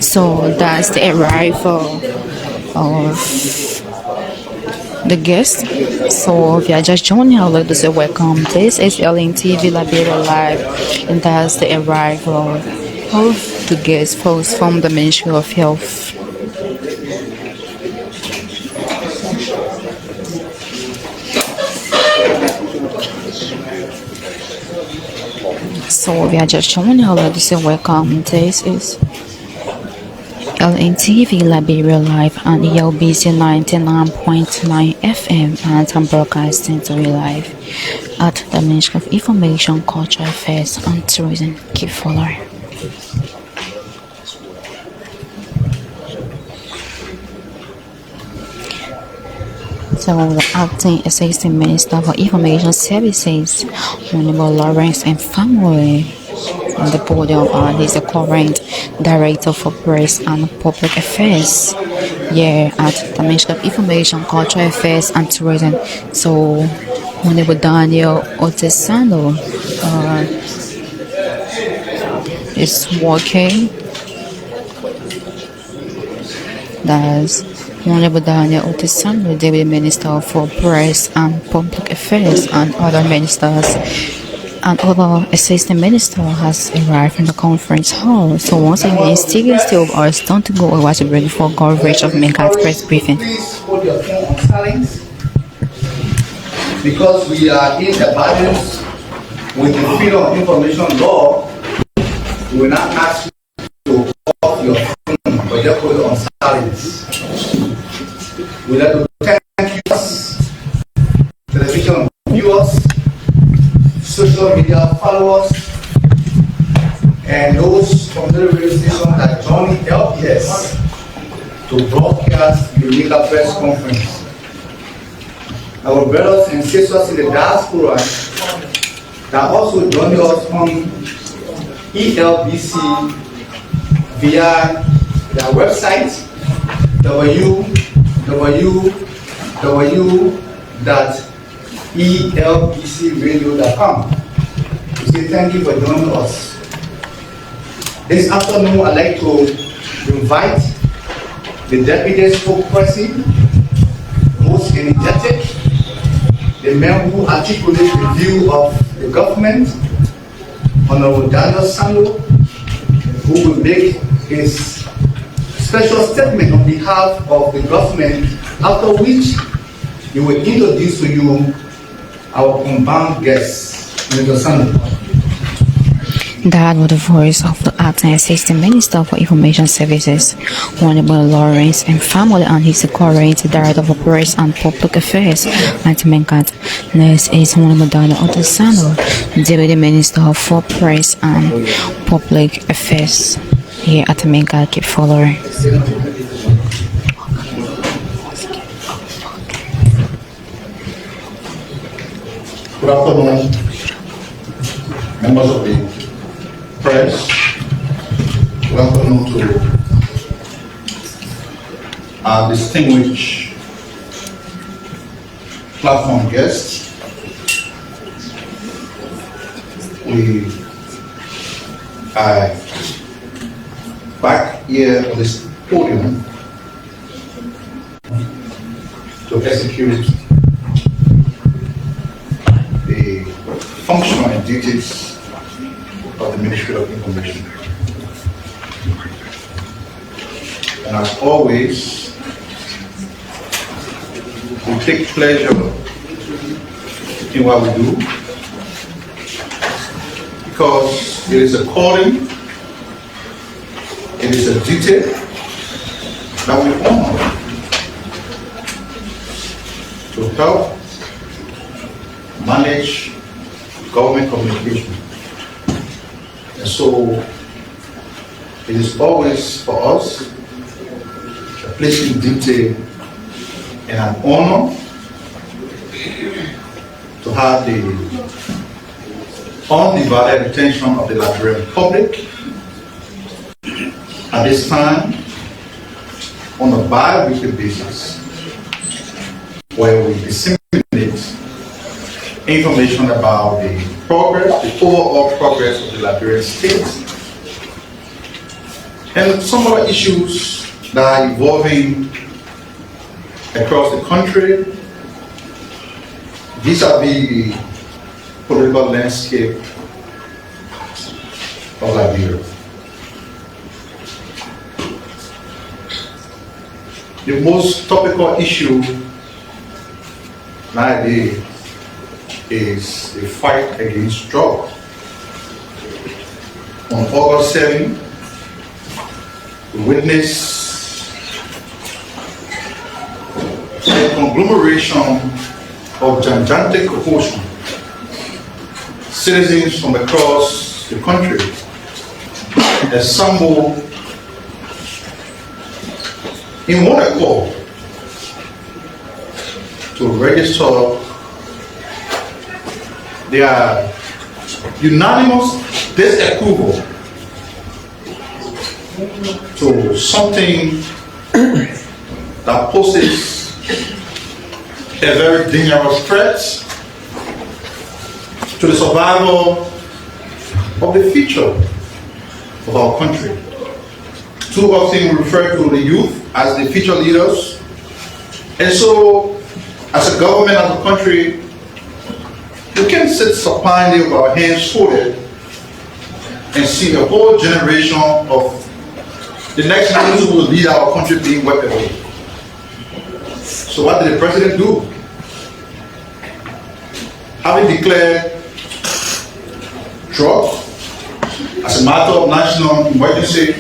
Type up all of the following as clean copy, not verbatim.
So that's the arrival of the guest. So if you are just joining, I would like to say welcome. This is LNTV Liberia Live, and that's the arrival of the guest folks from the Ministry of Health. So if you are just joining, I would like to say welcome. This is LNTV Liberia Live on ELBC 99.9 FM, and I'm broadcasting to you live at the Ministry of Information, Culture Affairs and Tourism. Keep following. So the acting assistant minister for information services, Honorable Lawrence and Family, on the podium, and he's the current director for press and public affairs here at the Ministry of Information, Cultural Affairs and Tourism. So Honorable Daniel Otesano is working. That's Honorable Daniel Otesano, Deputy Minister for Press and Public Affairs, and other ministers and other assistant minister has arrived in the conference hall. So once again, still our stone to go or was ready for coverage of MICAT press briefing. Please hold your phone on silence because we are in accordance with the Freedom of Information Law. We will not ask you to off your phone, but just hold it on silence. We'd like to thank you, television viewers, social media followers, and those from the radio station that joined LPS to broadcast the MICAT press conference. Our brothers and sisters in the diaspora that also joined us on ELBC via their website www.elbcradio.com. We say thank you for joining us. This afternoon, I'd like to invite the deputy spokesperson, most energetic, the man who articulates the view of the government, Honorable Daniel Sando, who will make his special statement on behalf of the government, after which he will introduce to you our combined guests, Mr. Sando. That was the voice of the acting assistant minister for information services, Honorable Lawrence and Family, and his current director for press and public affairs at MICAT. Next is Honorable Daniel Otesano, deputy minister for press and public affairs here at MICAT. Keep following. Good afternoon, members of the press. Good afternoon to our distinguished platform guests. We are back here on this podium to execute the functional and duties of the Ministry of Information. And as always, we take pleasure in what we do because it is a calling, it is a duty that we honor to help manage government communication. And so it is always for us a placing duty and an honor to have the undivided attention of the Liberian public at this time on a bi-weekly basis, where we disseminate information about the progress, the overall progress of the Liberian state, and some other issues that are evolving across the country vis-a-vis the political landscape of Liberia. The most topical issue nowadays is the fight against drugs. On August 7, we witnessed a conglomeration of gigantic proportion citizens from across the country assembled in one accord to register their unanimous disapproval to something that poses a very dangerous threat to the survival of the future of our country. Too often we refer to the youth as the future leaders, and so as a government, as a country, we can't sit supinely with our hands folded and see a whole generation of the next leaders who will lead our country being wiped away. So what did the president do? Having declared drugs as a matter of national emergency,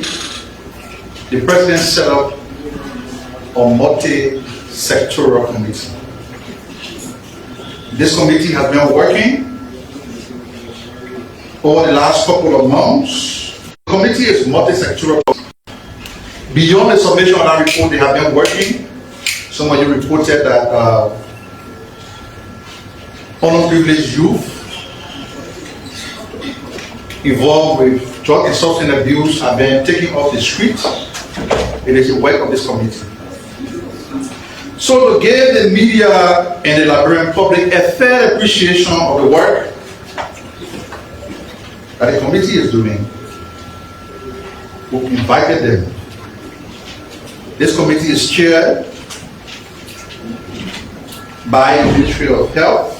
the president set up a multi-sectorial committee. This committee has been working over the last couple of months. The committee is multi-sectorial. Beyond the submission of that report, they have been working. Some of you reported that underprivileged youth involved with drug and substance abuse have been taken off the streets. It is the work of this committee. So to give the media and the Liberian public a fair appreciation of the work that the committee is doing, we invited them. This committee is chaired by the Ministry of Health,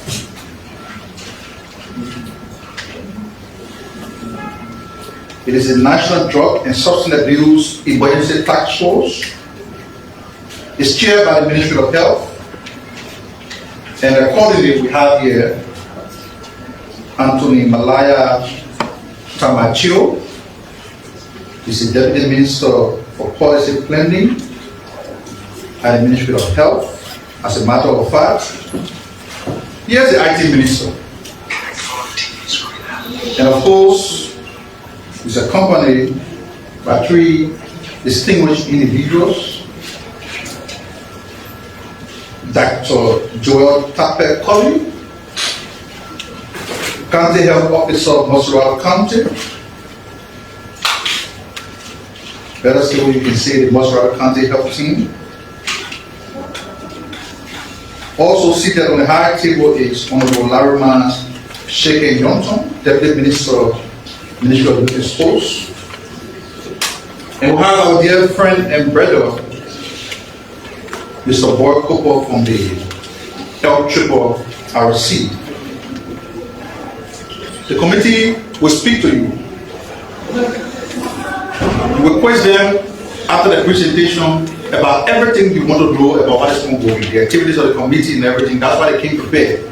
it is the National Drug and Substance Abuse Emergency Task Force. It's chaired by the Ministry of Health. And accordingly, we have here Anthony Malaya Tamachio. He's the Deputy Minister for Policy Planning at the Ministry of Health. As a matter of fact, here's the IT Minister. And of course, is accompanied by three distinguished individuals. Dr. Joel Tape-Colley, County Health Officer of Mosrow County. Better still, you can see the Mosrow County Health Team. Also seated on the high table is Honorable Larryman Sheke Yonton, Deputy Minister, Ministry of Youth and Sports. And we have our dear friend and brother, Mr. Boy Cooper from the Health Triple RC. The committee will speak to you. You will request them after the presentation about everything you want to know about what is going on, the activities of the committee and everything. That's why they came prepared.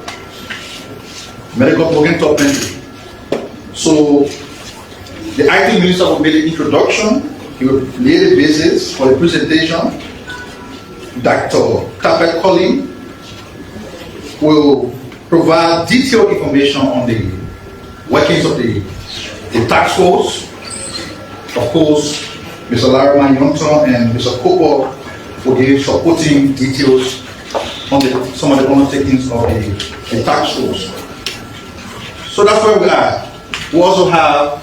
Medical program top entry. So the IT Minister will make the introduction. He will lay the basis for the presentation. Dr. Tape-Colley will provide detailed information on the workings of the task force. Of course, Mr. Larryman Yonton and Mr. Cooper will give supporting details on some of the undertakings of the task force. So that's where we are. We also have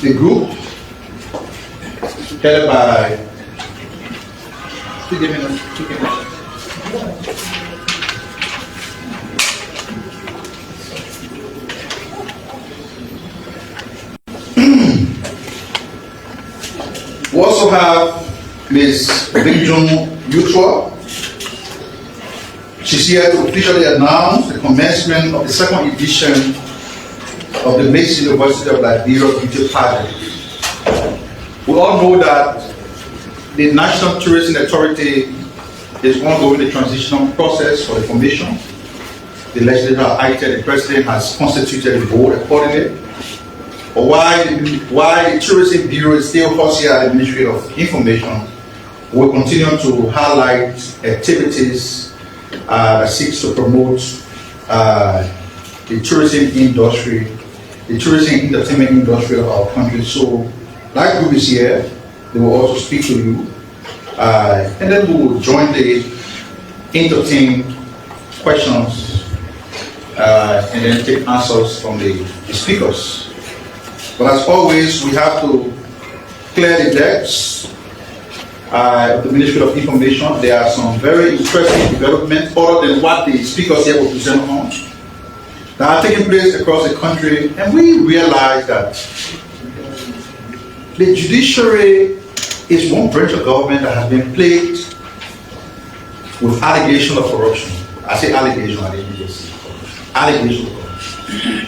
the group headed by also have Ms. Victor Utua. She's here to officially announce the commencement of the second edition of the Mixed University of Liberia Beauty Pageant. We all know that the National Tourism Authority is ongoing the transitional process for the formation. The legislature has acted, the president has constituted the board accordingly. But while the Tourism Bureau is still hosting at the Ministry of Information, we'll continue to highlight activities that seeks to promote the tourism industry, the tourism entertainment industry of our country. So, like group is here, they will also speak to you, and then we will jointly entertain questions and then take answers from the speakers. But as always, we have to clear the decks of the Ministry of Information. There are some very interesting developments other than what the speakers here will present on that are taking place across the country, and we realize that the judiciary is one branch of government that has been plagued with allegation of corruption. I say allegation, I didn't just say corruption. Allegation of corruption.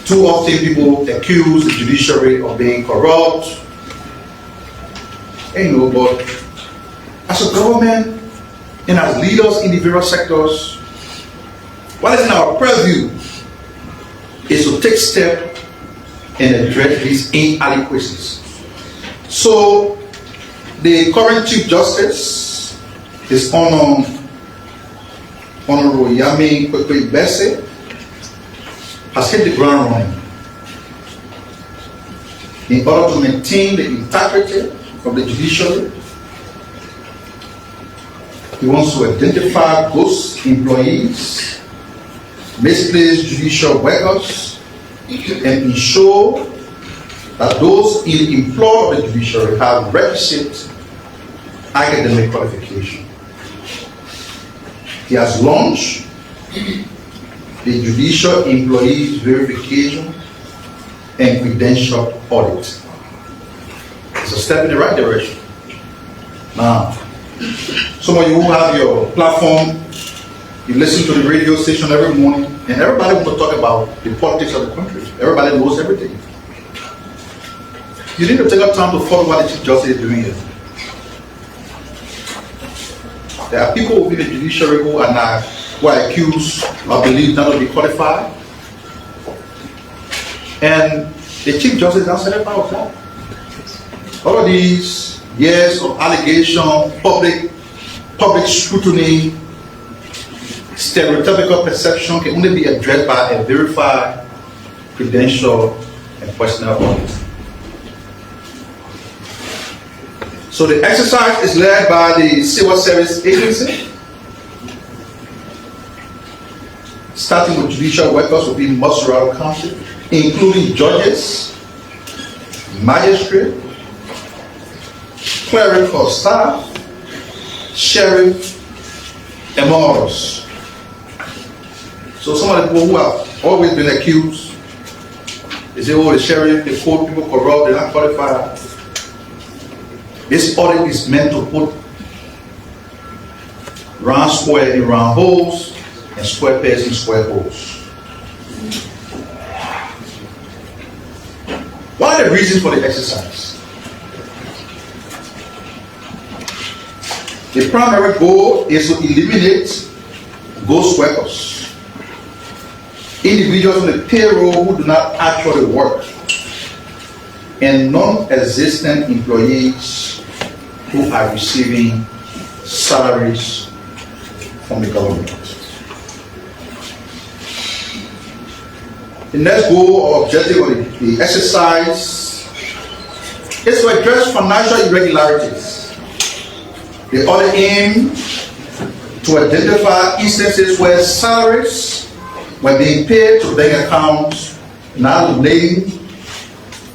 Too often people accuse the judiciary of being corrupt. And but as a government and as leaders in the various sectors, what is in our purview is to take steps and address these inadequacies. So the current Chief Justice is Honorable Yami Kwekwe Bese, has hit the ground running in order to maintain the integrity of the judiciary. He wants to identify those employees, misplaced judicial workers, and ensure that those in the employ of the judiciary have requisite academic qualification. He has launched the Judicial Employees Verification and Credential Audit. It's a step in the right direction. Now, some of you who have your platform, you listen to the radio station every morning, and everybody wants to talk about the politics of the country. Everybody knows everything. You need to take up time to follow what the Chief Justice is doing here. There are people within the judiciary who are accused or believed not to be qualified. And the Chief Justice has said about that. All of these years of allegation, public scrutiny, stereotypical perception can only be addressed by a verified credential and personal audit. So the exercise is led by the Civil Service Agency, starting with judicial workers within Montserrat County, including judges, magistrates, clerical staff, sheriff, among others. So some of the people who have always been accused, they say, oh, the sheriff, the court people corrupt, they're not qualified. This audit is meant to put round square in round holes and square pegs in square holes. What are the reasons for the exercise? The primary goal is to eliminate ghost workers, individuals on the payroll who do not actually work, and non-existent employees who are receiving salaries from the government. The next goal or objective of the exercise is to address financial irregularities. The other aim to identify instances where salaries were being paid to bank accounts not linked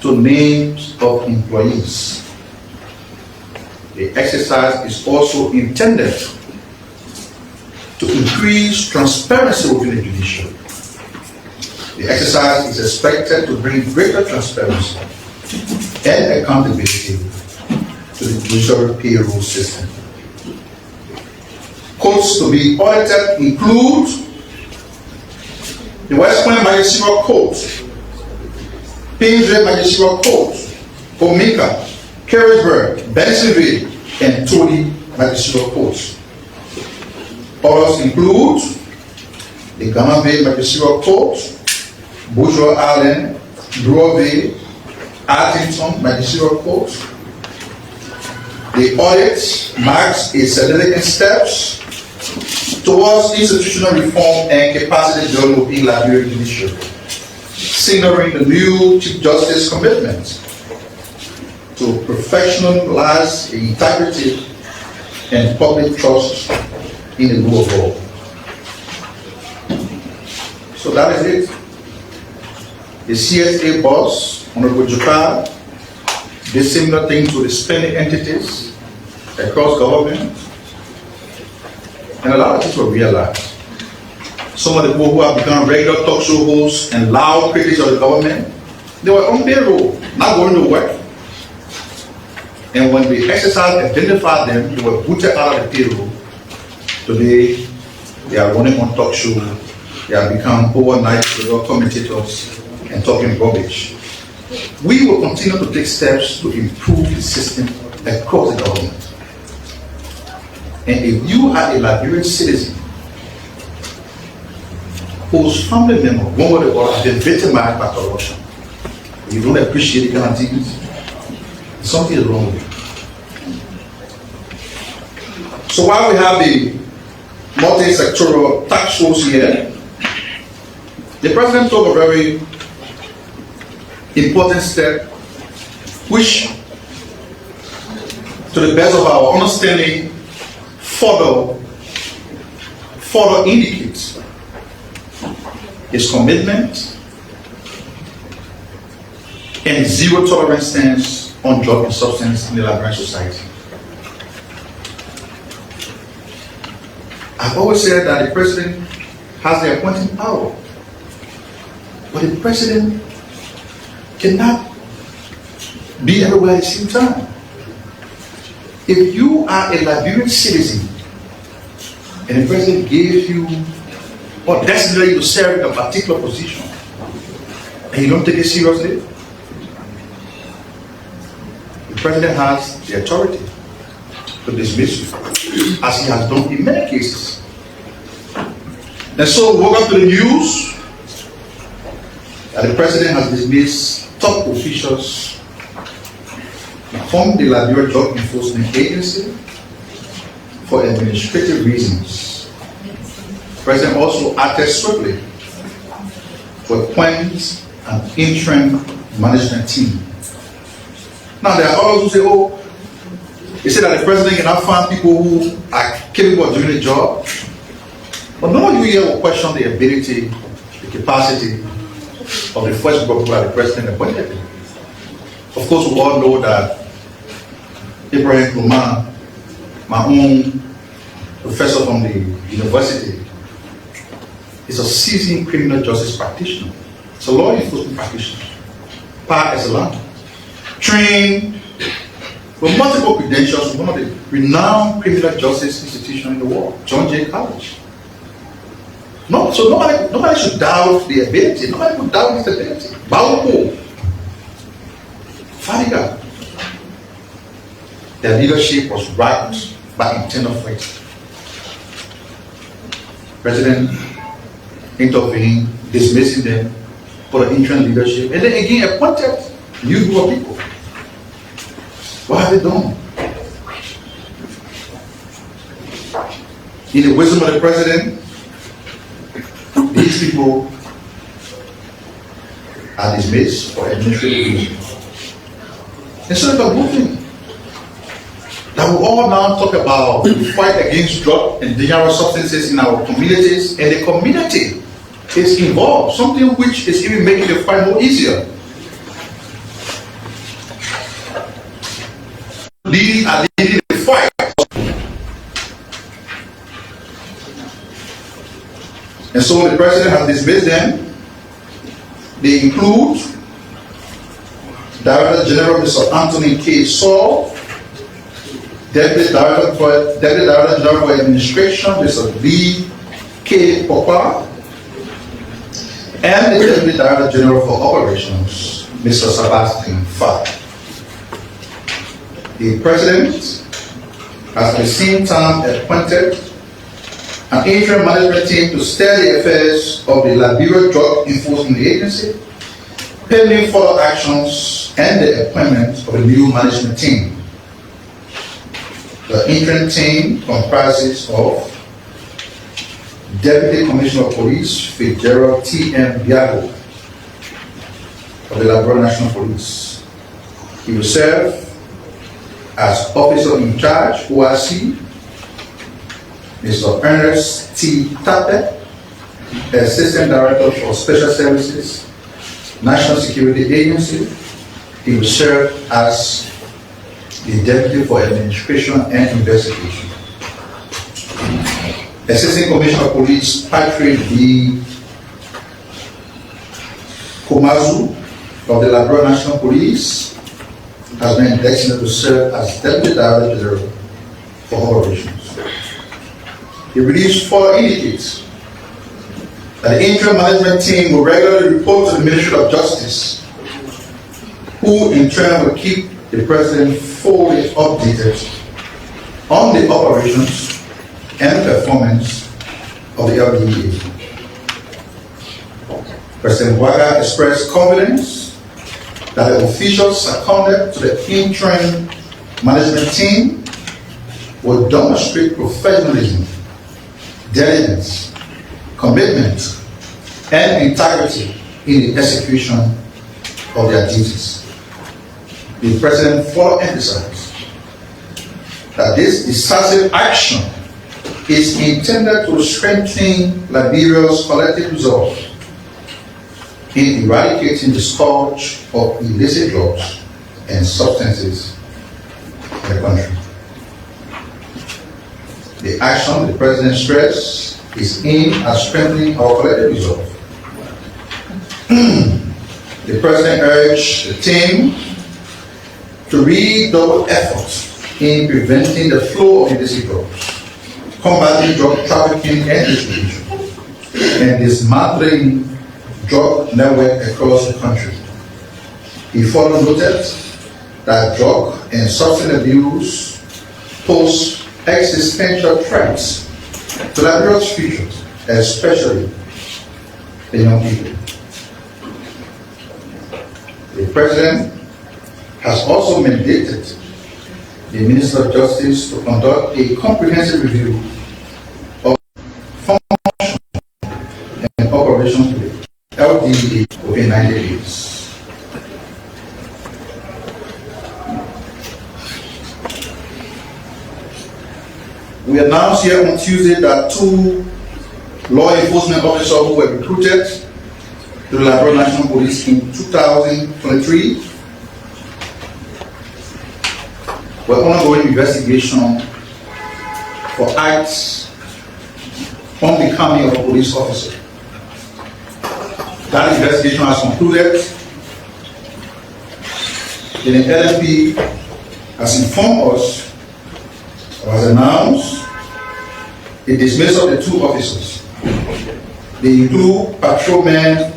to names of employees. The exercise is also intended to increase transparency within the judiciary. The exercise is expected to bring greater transparency and accountability to the judicial payroll system. Courts to be audited include the West Point Magisterial Court, Painsville Magisterial Court, Omika, Carisburg, Bensonville, and Tony Magisterial Courts. Others include the Gamma Bay Magisterial Court, Bourgeois Island, Brewerville, Artington Magisterial Court. The audit marks a significant steps towards institutional reform and capacity building in Liberian judiciary, signaling the new Chief Justice's commitment to professionalize the integrity and public trust in the rule of law. So that is it. The CSA boss, Honorable Jakar, did similar things to the spending entities across government, and a lot of people realized. Some of the people who have become regular talk show hosts and loud critics of the government, they were on payroll, not going to work. And when the exercise identified them, they were booted out of the payroll. Today, they are running on talk show. They have become overnight commentators and talking rubbish. We will continue to take steps to improve the system across the government. And if you are a Liberian citizen whose family member, one way or other, have been victimized by corruption, you don't appreciate the guarantees, something is wrong with you. So while we have the multi-sectorial tax force here, the president took a very important step, which, to the best of our understanding, further indicates his commitment and zero tolerance stance on drug and substance in the Liberian society. I've always said that the president has the appointing power, but the president cannot be everywhere at the same time. If you are a Liberian citizen and the president gave you or designated you to serve in a particular position and you don't take it seriously, the president has the authority to dismiss you, as he has done in many cases. And so we woke up to the news that the president has dismissed top officials from the Liberia Drug Enforcement Agency for administrative reasons. The president also acted swiftly to appoint an interim management team. Now there are others who say, oh, he said that the president cannot find people who are capable of doing the job. But none of you here will question the ability, the capacity of the first group that the president appointed. Of course, we all know that Ibrahim Kumar, my own professor from the university, is a seasoned criminal justice practitioner. It's a law enforcement practitioner, par excellence, trained with multiple credentials from one of the renowned criminal justice institutions in the world, John Jay College. No, so nobody should doubt the ability. Nobody could doubt his ability. Baupo, Fadiga, their leadership was right by intent of right. President intervened, dismissing them for the interim leadership, and then again appointed new group of people. What have they done? In the wisdom of the president, these people are dismissed for administrative reasons. Instead of moving, that we all now talk about the fight against drug and dangerous substances in our communities, and the community is involved, something which is even making the fight more easier. Leading the fight. And so the president has dismissed them. They include Director General Mr. Anthony K. Saul, Deputy Director General for Administration, Mr. B.K. Popa, and the Deputy Director General for Operations, Mr. Sebastian Fa. The President has at the same time appointed an interim management team to steer the affairs of the Liberia Drug Enforcement Agency, pending further actions and the appointment of a new management team. The interim team comprises of Deputy Commissioner of Police Fitzgerald T.M. Biago of the Liberia National Police. He will serve as Officer in Charge, ORC, Mr. Ernest T. Tape, Assistant Director for Special Services, National Security Agency. He will serve as the Deputy for Administration and Investigation. Assistant Commissioner of Police Patrick B. Komazu of the Liberia National Police has been designated to serve as Deputy Director General for Operations. The release further indicates that the interim management team will regularly report to the Ministry of Justice, who in turn will keep the President fully updated on the operations and performance of the LDEA. President Waga expressed confidence that the officials seconded to the interim management team will demonstrate professionalism, diligence, commitment, and integrity in the execution of their duties. The President further emphasized that this decisive action is intended to strengthen Liberia's collective resolve in eradicating the scourge of illicit drugs and substances in the country. The action, the President stressed, is aimed at strengthening our collective resolve. The President urged the team to redouble efforts in preventing the flow of illicit drugs, combating drug trafficking and distribution, and dismantling drug network across the country. He further noted that drug and substance abuse pose existential threats to Liberia's future, especially the young people. The President has also mandated the Minister of Justice to conduct a comprehensive review of function and operations with LDA within 90 days. We announced here on Tuesday that 2 law enforcement officers who were recruited to the Liberia National Police in 2023 were ongoing investigation for acts unbecoming of a police officer. That investigation has concluded. The LNP has informed us, or has announced, the dismissal of the 2 officers. They include Patrolman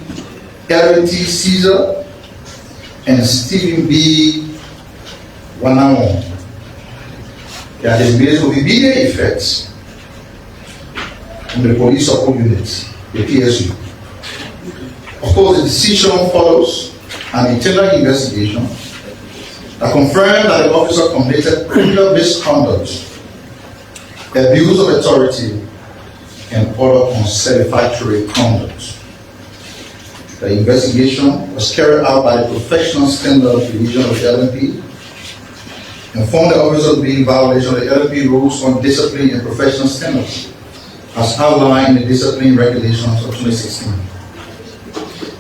L.T. Caesar and Stephen B. Wanawon. They are dismissed with immediate effects from the police support unit, the PSU. Of course, the decision follows an internal investigation that confirmed that the officer committed criminal misconduct, abuse of authority, and other unsatisfactory conduct. The investigation was carried out by the Professional Standards Division of the LNP and found the officer to be in violation of the LNP rules on discipline and professional standards as outlined in the discipline regulations of 2016.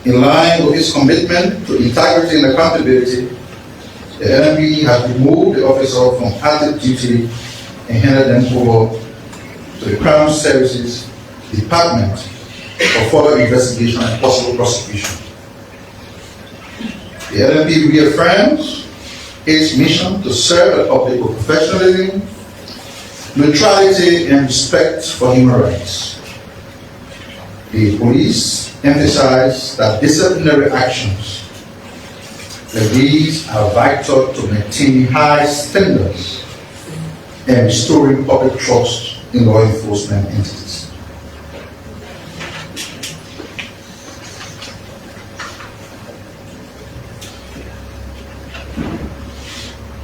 In line with its commitment to integrity and accountability, the LNP has removed the officer from active duty and handed them over to the Crown Services Department for further investigation and possible prosecution. The LNP reaffirms its mission to serve the public with professionalism, neutrality, and respect for human rights. The police emphasize that disciplinary actions like these are vital to maintaining high standards and restoring public trust in law enforcement entities.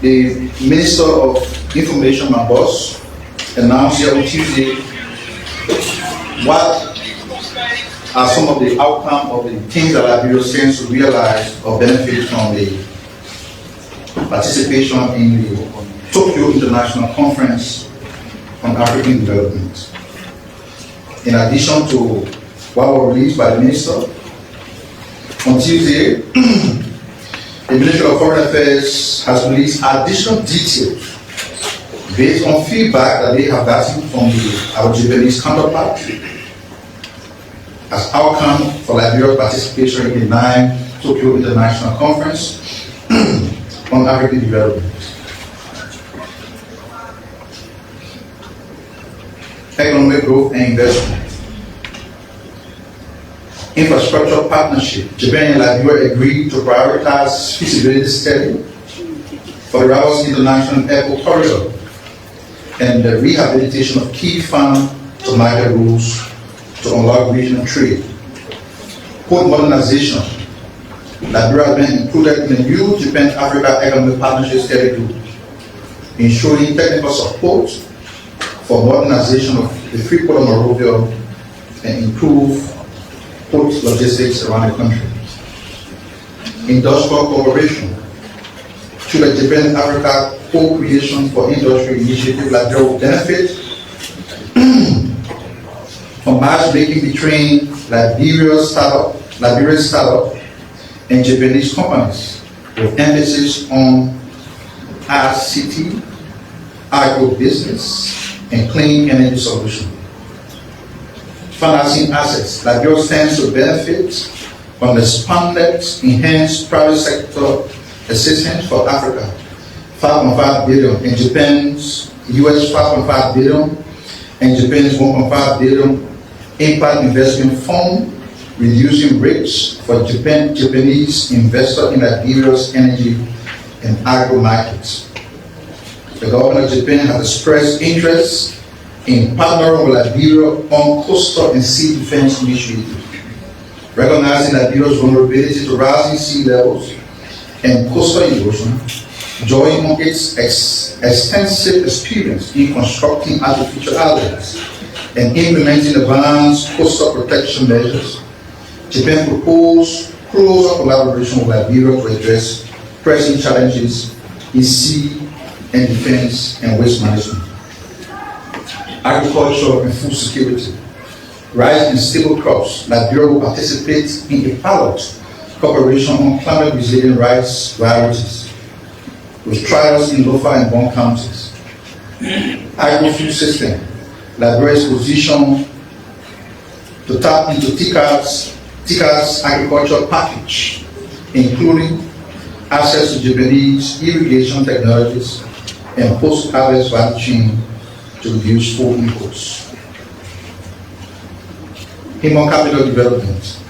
The Minister of Information, my boss, announced here on Tuesday what are some of the outcomes of the things that Liberia stands to realize or benefit from the participation in the Tokyo International Conference on African Development. In addition to what was released by the Minister, on Tuesday, the Ministry of Foreign Affairs has released additional details based on feedback that they have gotten from our Japanese counterpart as outcome for Liberia's participation in the 9th Tokyo International Conference on African Development. Economic growth and investment. Infrastructure partnership. Japan and Liberia agreed to prioritize feasibility study for the Rouse International Airport Corridor and the rehabilitation of key farm-to-market routes to unlock regional trade. Port modernization. Liberia has been included in the new Japan-Africa Economic Partnership Study Group, ensuring technical support for modernization of the free port of Monrovia and improve port logistics around the country. Industrial cooperation. Through the Japan-Africa Co-Creation for Industry Initiative, Liberia will benefit from matchmaking between Liberian startup and Japanese companies with emphasis on ICT, agro-business, and clean energy solutions. Financing assets. Liberia stands to benefit from the expanded, enhanced private sector assistance for Africa, $5.5 billion, and Japan's US $5.5 billion, and Japan's $1.5 billion Impact Investment Fund, reducing risks for Japanese investors in Liberia's energy and agro markets. The government of Japan has expressed interest in partnering with Liberia on coastal and sea defense initiatives, recognizing Liberia's vulnerability to rising sea levels and coastal erosion, drawing on its extensive experience in constructing artificial islands and implementing advanced coastal protection measures. Japan proposed closer collaboration with Liberia to address pressing challenges in sea and defense and waste management. Agriculture and food security. Rice and stable crops. Liberia will participate in a pilot cooperation on climate resilient rice varieties with trials in Lofa and Bon counties. Agri-food system. Liberia's position to tap into TICAD's agricultural package, including access to Japanese irrigation technologies and post-harvest value chain to reduce food imports. Human capital development,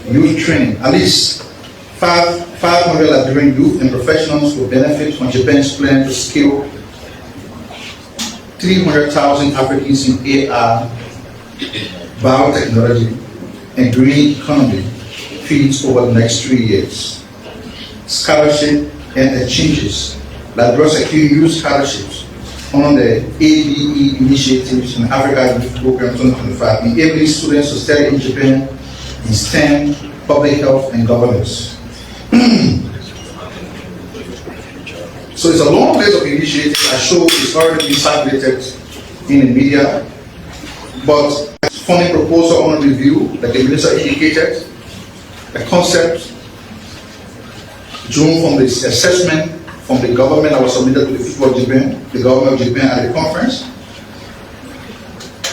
youth training. At least 500 Liberian youth and professionals will benefit from Japan's plan to skill 300,000 Africans in AR, biotechnology, and green economy fields over the next 3 years. Scholarship and exchanges. Liberia secured youth scholarships on the ABE initiatives in Africa Youth Program 2025, enabling students to study in Japan in STEM, public health, and governance. So it's a long list of initiatives. I show it's already been circulated in the media, but funding proposal on review, like the minister indicated, the concept drawn from this assessment from the government that was submitted to the people of Japan, the government of Japan at the conference.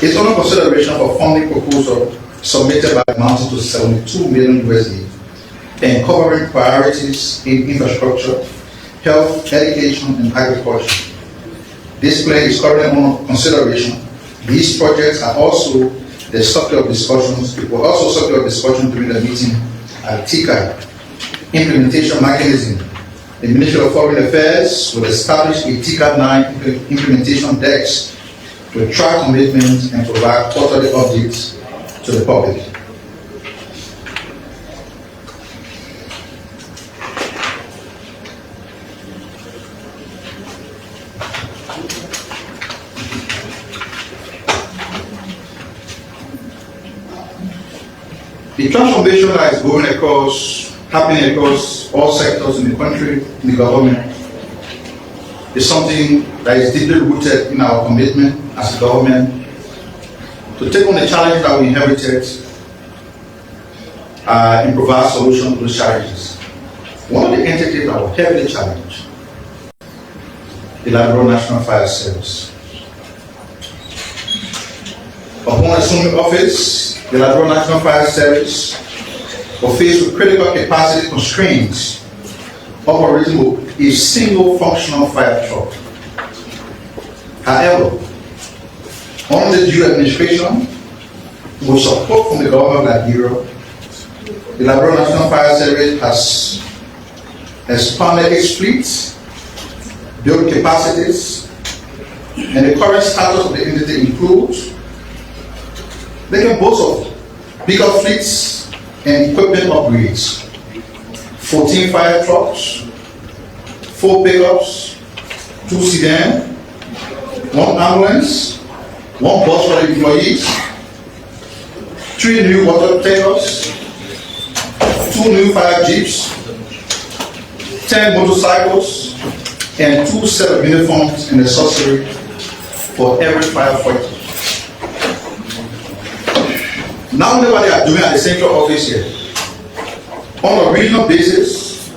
It's under consideration for funding proposal submitted by amounting to 72 million USD and covering priorities in infrastructure health, education, and agriculture. This plan is currently under consideration. These projects are also the subject of discussions. It was also subject of discussion during the meeting at TICA. Implementation mechanism. The Ministry of Foreign Affairs will establish a TICA 9 implementation desk to track commitments and provide quarterly updates to the public. The transformation that is happening across all sectors in the country, in the government, is something that is deeply rooted in our commitment as a government to take on the challenges that we inherited and provide solutions to those challenges. One of the entities that was heavily challenged, the Liberia National Fire Service. Upon assuming office, the Liberia National Fire Service was faced with critical capacity constraints operating with a single functional fire truck. However, under the due administration, with support from the government of Liberia, the Liberia National Fire Service has expanded its fleets, built capacities, and the current status of the entity includes they can boast of bigger fleets and equipment upgrades, 14 fire trucks, 4 pickups, 2 sedans, 1 ambulance, 1 bus for the employees, 3 new water tankers, 2 new fire jeeps, 10 motorcycles, and 2 sets of uniforms and accessories for every firefighter. Now what they are doing at the central office here, on a regional basis,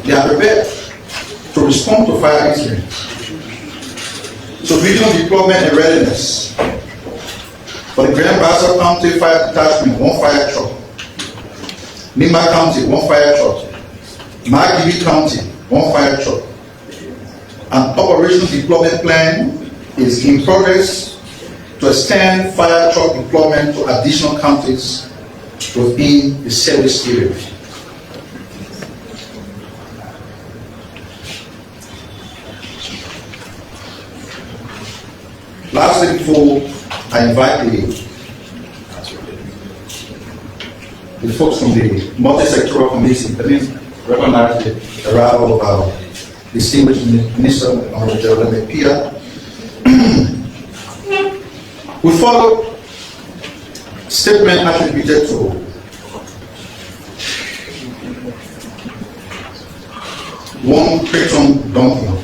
they are prepared to respond to fire incidents. So regional deployment and readiness. For the Grand Bassa County Fire Detachment, 1 fire truck. Nima County, 1 fire truck. Magibi County, 1 fire truck. An operational deployment plan is in progress to extend fire truck deployment to additional counties within the service area. Lastly, before I invite the folks from the multi-sectoral committee, let me recognize the arrival of our distinguished Minister, Honorable General MICAT. We follow statement attributed to one Creighton Duncan,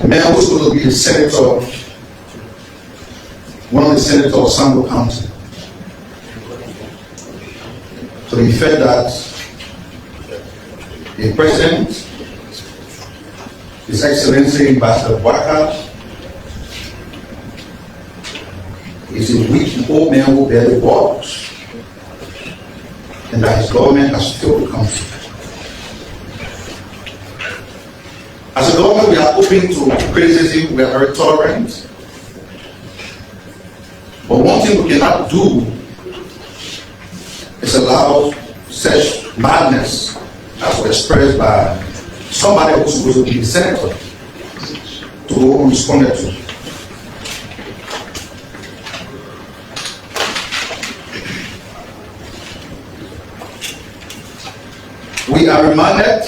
a man who's going to be the senator, one of the senators of Sango County. So he felt that the President, His Excellency Ambassador Waka, is a weak old man who barely walks, and that his government has failed the country. As a government, we are open to criticism, we are very tolerant. But one thing we cannot do is allow such madness as was expressed by somebody who's supposed to be the senator to go unresponded to. We are reminded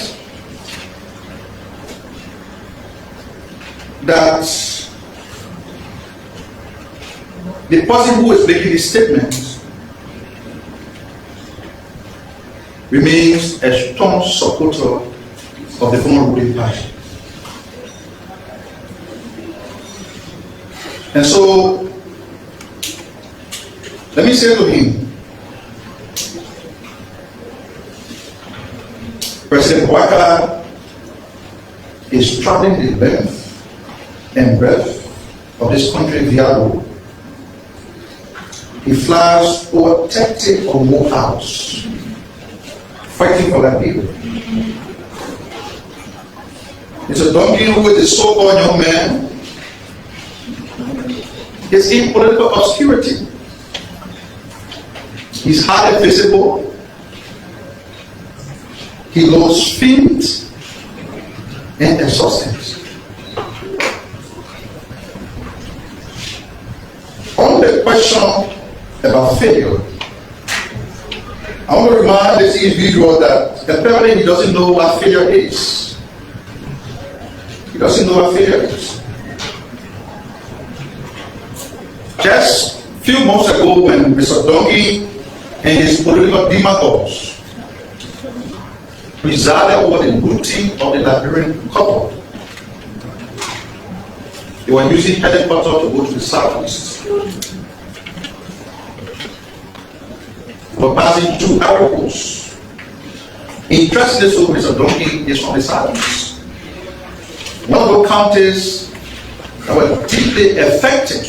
that the person who is making this statement remains a strong supporter of the former ruling party. And so, let me say to him, President Waka is traveling the length and breadth of this country via road. He flies over 30 or more hours fighting for that people. Mr. Duncan, who is a so-called young man, is in political obscurity. He's hardly visible. He looks faint and exhausted. On the question about failure, I want to remind this individual that apparently he doesn't know what failure is. He doesn't know what failure is. Just a few months ago, when Mr. Dungy and his political demagogues presided over the looting of the Liberian couple, they were using helicopter to go to the southeast. For passing through arrows. Interestingly, so Mr. Duncan is from the southeast. One of the counties that were deeply affected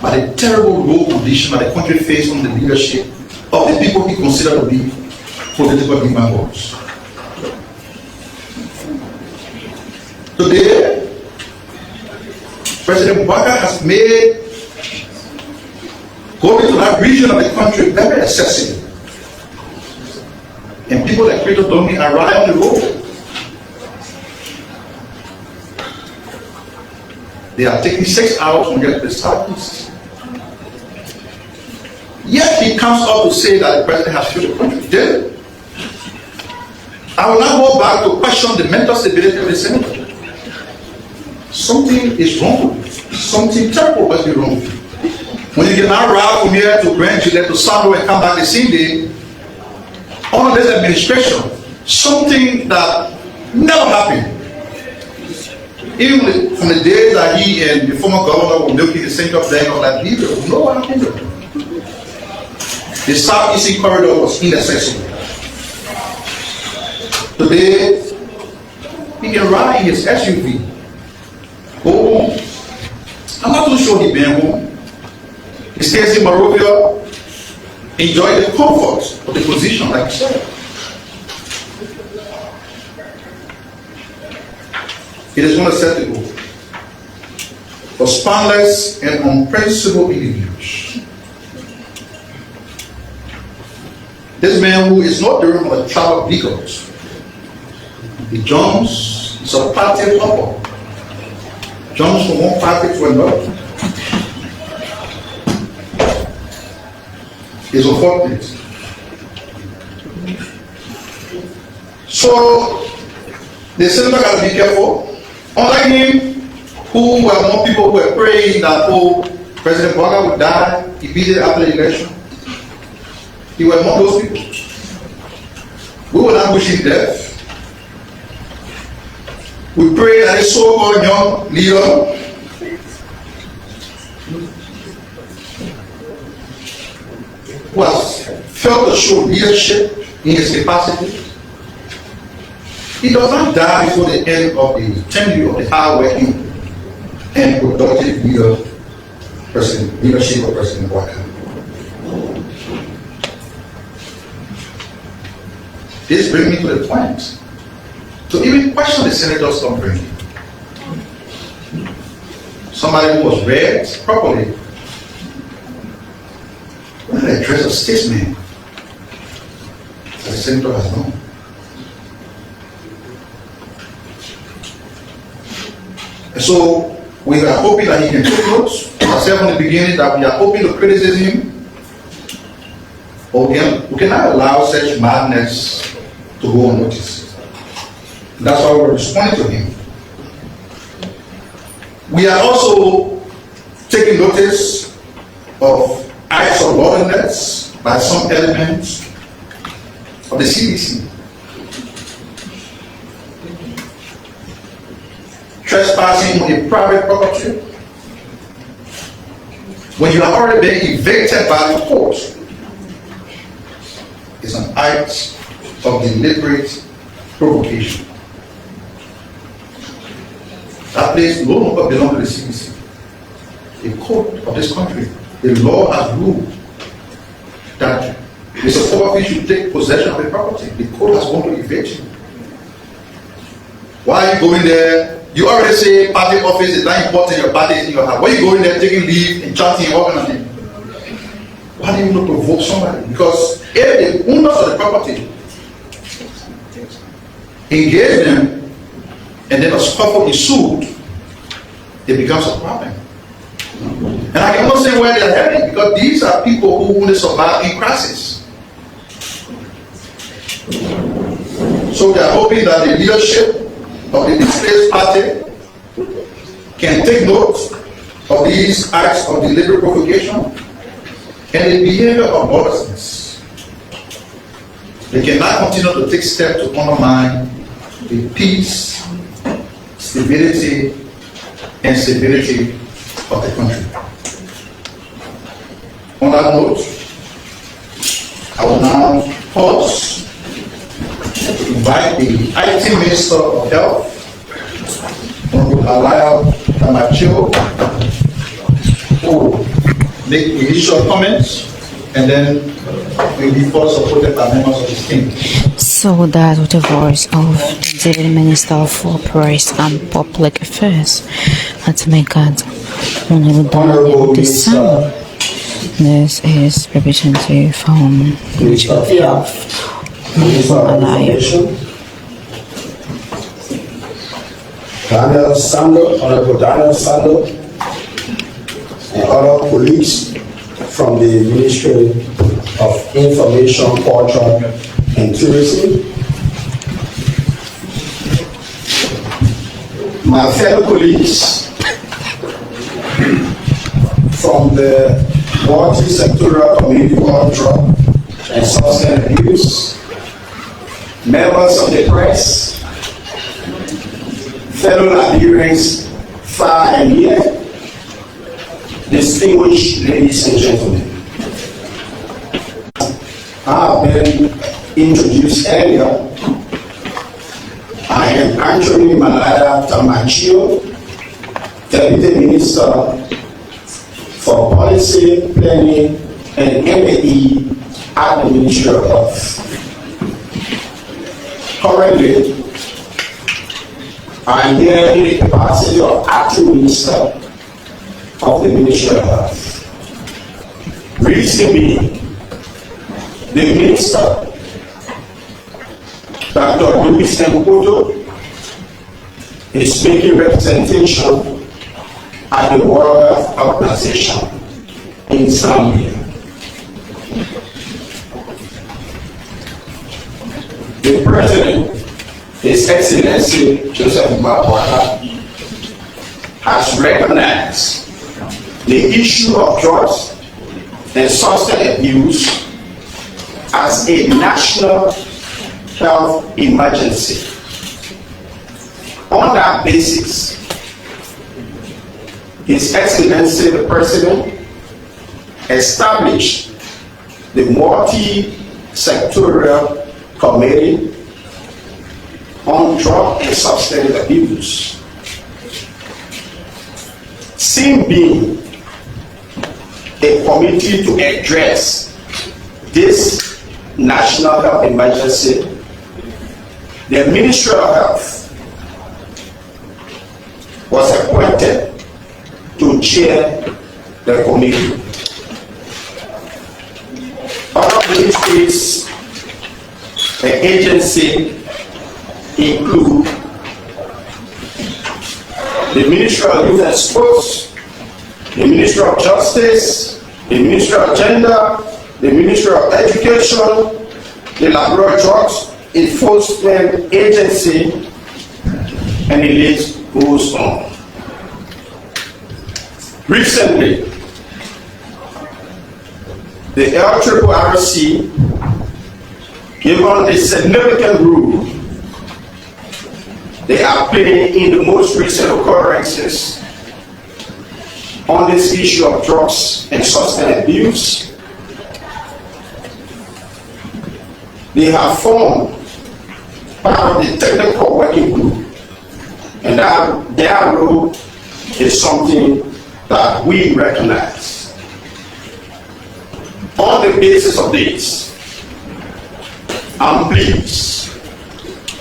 by the terrible low condition that the country faced under the leadership of the people he considered to be political demagogues. Today, President Baka has made going to that region of the country very accessible. And people like Peter Domi arrive on the road. They are taking 6 hours to get to the southeast. Yet he comes up to say that the president has failed the country. Then, I will now go back to question the mental stability of the senator. Something is wrong with you. Something terrible must be wrong with you. When you can now ride from here to Grand Gillette to Sando and come back the same day, under this administration, something that never happened. Even from the days that he and the former governor were milking the Central Bank of Liberia, we know what happened. The southeastern corridor was inaccessible. Today, he can ride in his SUV, go home. I'm not too sure he's been home. He stays in Monrovia, enjoy the comfort of the position, like I said. It is going to set the goal for spineless and unprincipled individuals. This man who is not driven by the travel vehicles, he jumps, he's a party hopper, jumps from one party to another. Is unfortunate. So the senator got to be careful. Unlike him, who were more people who were praying that President Boga would die immediately after the election, he was among those people. We will not wish him death. We pray that a so-called young leader who has failed to show leadership in his capacity, he does not die before the end of the tenure of the hard-working and productive leadership of President Baka. This brings me to the point to even question the senator's upbringing. Somebody who was raised properly. What did I address a statesman that the senator has done? And so we are hoping that he can take notes. I said from the beginning that we are hoping to criticize him, but we cannot allow such madness to go unnoticed. That's why we're responding to him. We are also taking notice of acts of lawlessness by some elements of the CDC. Trespassing on a private property when you have already been evicted by the court is an act of deliberate provocation. That place no longer belongs to the CDC. The court of this country, the law has ruled that Mr. Poverty should take possession of the property. The court has gone to evict him. Why are you going there? You already say party office is not important, your party is in your house. Why are you going there taking leave and chatting and all kind of thing? Why do you not provoke somebody? Because if the owners of the property engage them and then a scuffle ensued, it becomes a problem. And I cannot say where they're heading because these are people who only survive in crisis. So they are hoping that the leadership of the displaced party can take note of these acts of deliberate provocation and the behavior of lawlessness. They cannot continue to take steps to undermine the peace, stability, and stability of the country. On that note, I will now pause to invite the Acting Minister of Health, Honorable Alaya Tamacho, who will make initial comments and then will be further supported by members of his team. So that was the voice of the Deputy Minister for Press and Public Affairs at MICAT, Honorable December. This is representative from Minister of Health, Minister of Information, Daniel Sando, Honorable Daniel Sando, and other colleagues from the Ministry of Information, Culture, and Tourism. My fellow colleagues from the multi-sectorial committee on drug and substance abuse, members of the press, fellow Liberians far and near, distinguished ladies and gentlemen. I have been introduced earlier. I am Anthony Malaya Tamachio, Deputy Minister for Policy, Planning, and MAE at the Ministry of Health. Currently, I am here in the capacity of Acting Minister of the Ministry of Health. Reason being, the Minister, Dr. Louis Mbuto, is making representation at the World Health Organization in Zambia. The President, His Excellency Joseph Mabwaka, has recognized the issue of drugs and substance abuse as a national health emergency. On that basis, His Excellency the President established the multi-sectorial committee on drug and substance abuse. Sin being a committee to address this national health emergency, the Ministry of Health was appointed to chair the committee. Other ministries and agencies include the Ministry of Youth and Sports, the Ministry of Justice, the Ministry of Gender, the Ministry of Education, the Laboratory Drugs Enforcement Agency, and the list goes on. Recently, the LRRC, given the significant role they are playing in the most recent occurrences on this issue of drugs and substance abuse, they have formed part of the technical working group, and their role is something that we recognize. On the basis of this, I'm pleased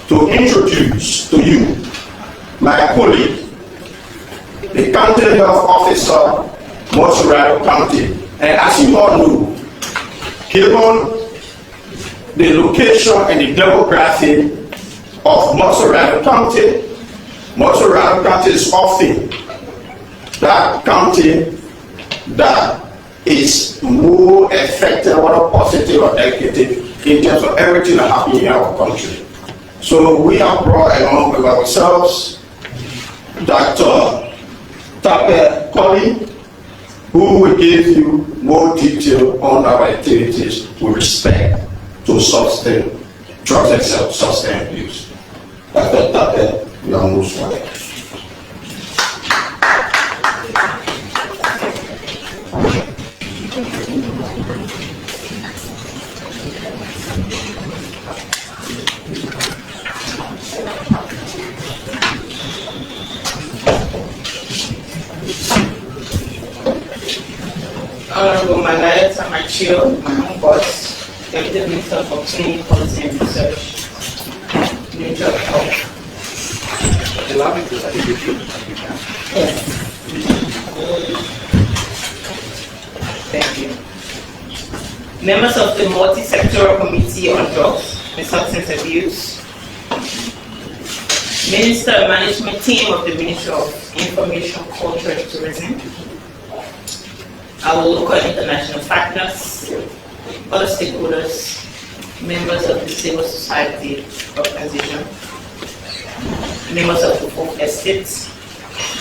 to introduce to you my colleague, the County Health Officer, Montserrat County. And as you all know, given the location and the demography of Montserrat County is often that county that is more effective, whether positive or negative, in terms of everything that happens in our country. So we have brought along with ourselves Dr. Tape Colley, who will give you more detail on our activities with respect to drugs and substance abuse. Dr. Tape, you are most welcome. Honorable Malaya Tamachio, my own boss, Deputy Minister for Training, Policy and Research, Minister of Health. Yes. Thank you. Members of the Multi-Sectoral Committee on Drugs and Substance Abuse, Minister and Management Team of the Ministry of Information, Culture and Tourism, our local and international partners, other stakeholders, members of the civil society organization, members of the folk estates,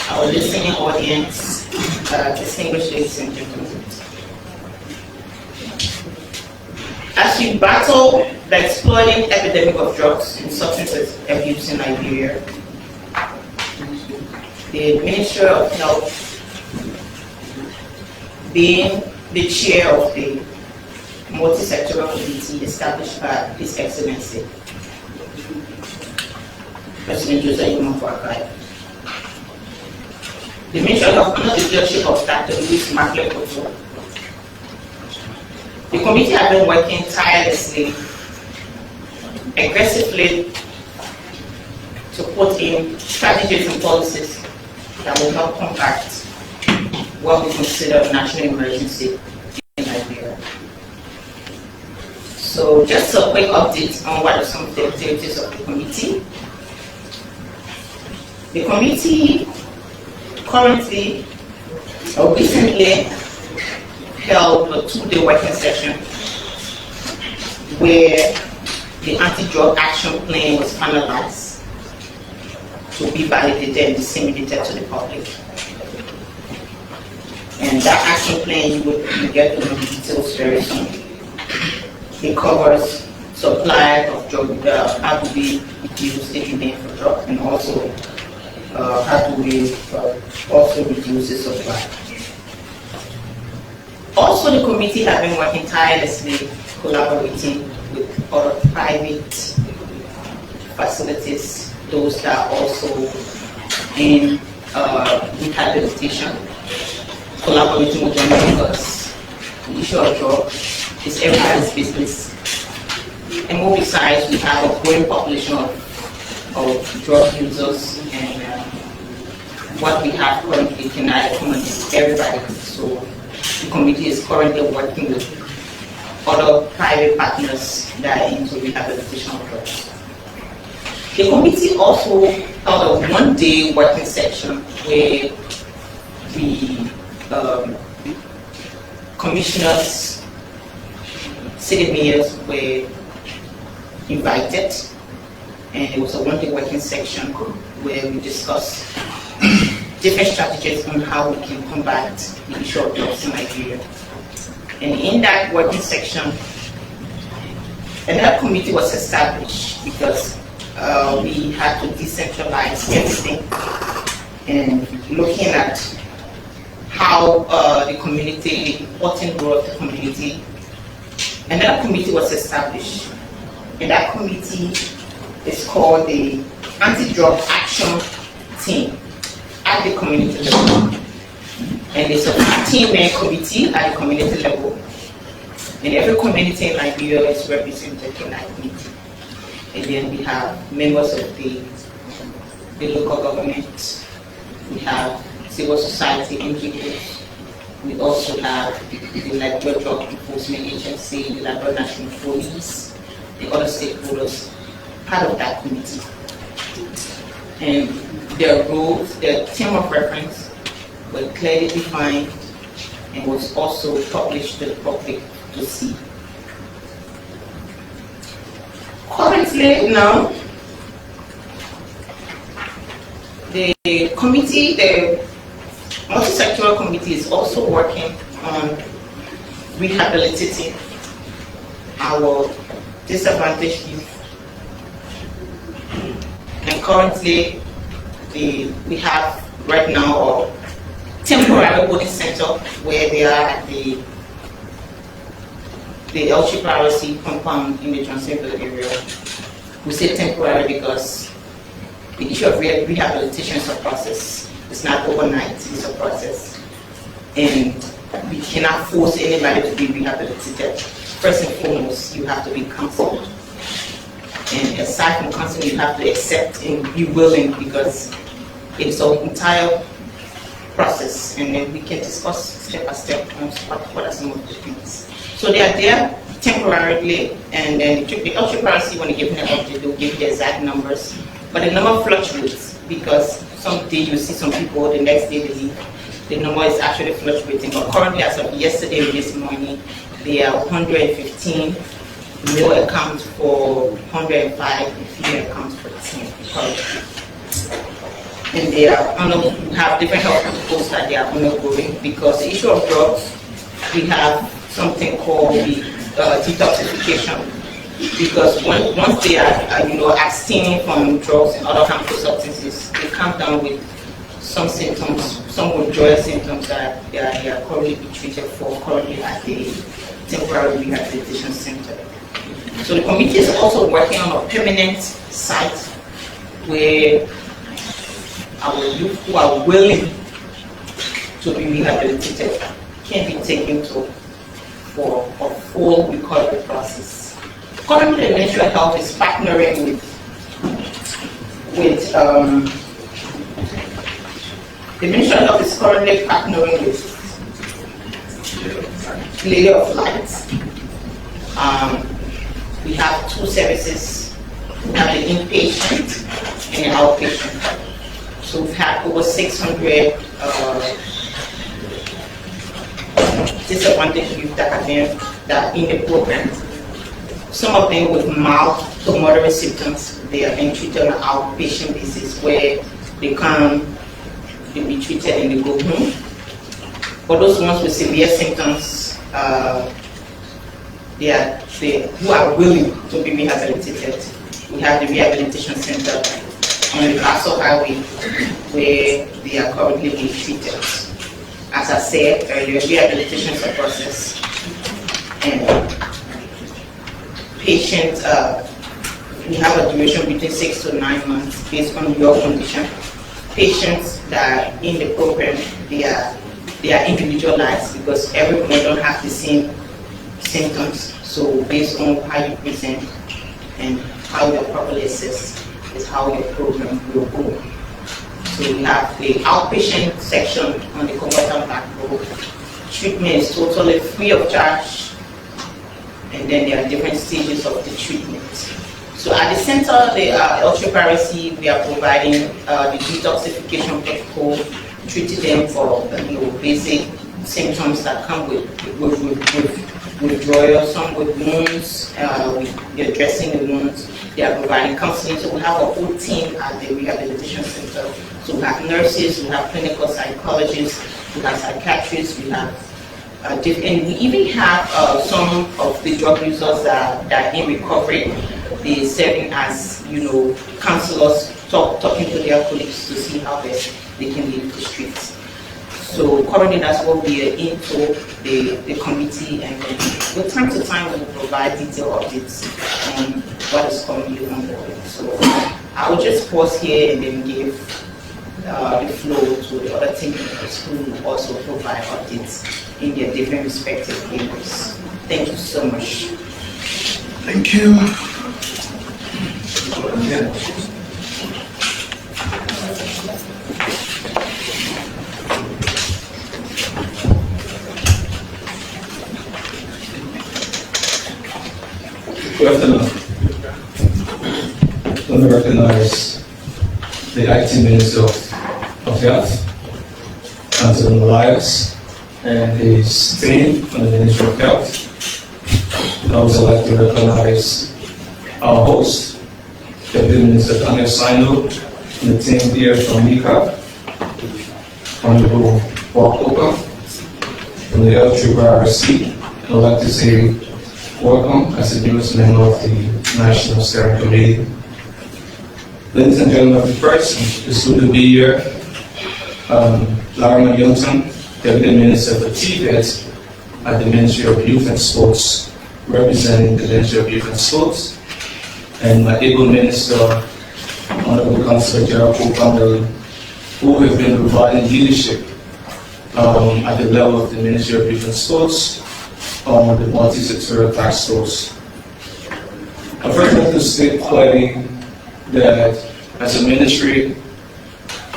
our listening audience, distinguished ladies and gentlemen. As we battle the exploding epidemic of drugs and substance abuse in Liberia, the Ministry of Health, being the chair of the multi-sectoral committee established by His Excellency President Joseph Yomon. The Ministry of Health, under the leadership of Dr. Louis Macleod, the committee has been working tirelessly, aggressively to put in strategies and policies that will help combat what we consider a national emergency in Liberia. So just a quick update on what are some of the activities of the committee. The committee currently, or recently, held a 2-day working session where the anti-drug action plan was finalized to be validated and disseminated to the public. And that action plan, you will get the details very soon. It covers supply of drug, how do we reduce the demand for drugs, and also how do we also reduce the supply. Also, the committee has been working tirelessly, collaborating with other private facilities, those that are also in rehabilitation, collaborating with them, because the issue of drugs is everybody's business. And more besides, we have a growing population of drug users, and what we have currently cannot accommodate everybody. So the committee is currently working with other private partners that are into rehabilitation of drugs. The committee also held a 1-day working session where the commissioners, city mayors were invited, and it was a 1-day working session where we discussed different strategies on how we can combat the issue of drugs in Liberia. And in that working section, another committee was established because we had to decentralize everything, and looking at how the community, the important role of the community. Another committee was established, and that committee is called the Anti-Drug Action Team at the community level. And it's a 15-man committee at the community level. And every community in Liberia is represented in that committee. And then we have members of the the local government, we have civil society, NGOs, we also have the Liberia Drug Enforcement Agency, the Liberia National Police, the other stakeholders, part of that committee. And their roles, their term of reference were clearly defined and was also published to the public to see. Currently now, the committee, the multi-sectoral committee is also working on rehabilitating our disadvantaged youth. And currently, we have right now a temporary boarding center where they are at the LCPRC compound in the Johnsonville area. We say temporary because the issue of rehabilitation is a process. It's not overnight, it's a process. And we cannot force anybody to be rehabilitated. First and foremost, you have to be counseled. And aside from counseling, you have to accept and be willing, because it's an entire process, and then we can discuss step by step on what are some of the things. So they are there temporarily, and then the LCPRC, when they give them an update, they'll give you the exact numbers. But the number fluctuates, because some day you see some people, the next day they leave. The number is actually fluctuating. But currently, as of yesterday and this morning, there are 115. Male accounts for 105, and female accounts for 10 currently. And they are have different health protocols that they are undergoing, because the issue of drugs, we have something called the detoxification. Because once they are abstaining from drugs and other harmful substances, they come down with some symptoms, some withdrawal symptoms that they are currently being treated for currently at the temporary rehabilitation center. So the committee is also working on a permanent site where our youth who are willing to be rehabilitated can be taken to for a full recovery process. Currently, the Ministry of Health is partnering with the Ministry of Health is currently partnering with Lady of Light. We have two services. We have the inpatient and the outpatient. So we've had over 600 disadvantaged youth that have been in the program. Some of them with mild to moderate symptoms, they are being treated on an outpatient basis, where they come, they be treated and they go home. For those ones with severe symptoms, who are willing to be rehabilitated, we have the rehabilitation center on the Castle Highway where they are currently being treated. As I said earlier, rehabilitation is a process, and patients, we have a duration between 6 to 9 months based on your condition. Patients that are in the program, they are individualized, because everyone don't have the same symptoms. So based on how you present and how you're properly assessed is how your program will go. So we have the outpatient section on the Covatan Back Road. Treatment is totally free of charge, and then there are different stages of the treatment. So at the center, the LCPRC, we are providing the detoxification protocol, treating them for basic symptoms that come with withdrawal, some with wounds, we're addressing the wounds. They are providing counseling. So we have a whole team at the rehabilitation center. So we have nurses, we have clinical psychologists, we have psychiatrists, we have and we even have some of the drug users that are in recovery. They serving as counselors, talking to their colleagues to see how best they can leave the streets. So currently that's what we are into the committee, and then from time to time we will provide detailed updates on what is currently ongoing. So I will just pause here and then give the floor to the other team members who will also provide updates in their different respective areas. Thank you so much. Thank you. Good afternoon. Let me recognize the Acting Minister of Health, Anthony Elias, and his team from the Ministry of Health. I would also like to recognize our host, Deputy Minister Daniel Sino, and the team here from MICAT, Honorable Bob Oka, from the TrueLiberia. I'd like to say welcome as the newest member of the National Steering Committee. Ladies and gentlemen, first, it's good to be here. Larry Youngton, Deputy Minister for TVET at the Ministry of Youth and Sports, representing the Ministry of Youth and Sports, and my able Minister, Honorable Councillor Gerald Kupandali, who have been providing leadership at the level of the Ministry of Youth and Sports on the multi-sectorial task force. I first want to state clearly that as a ministry,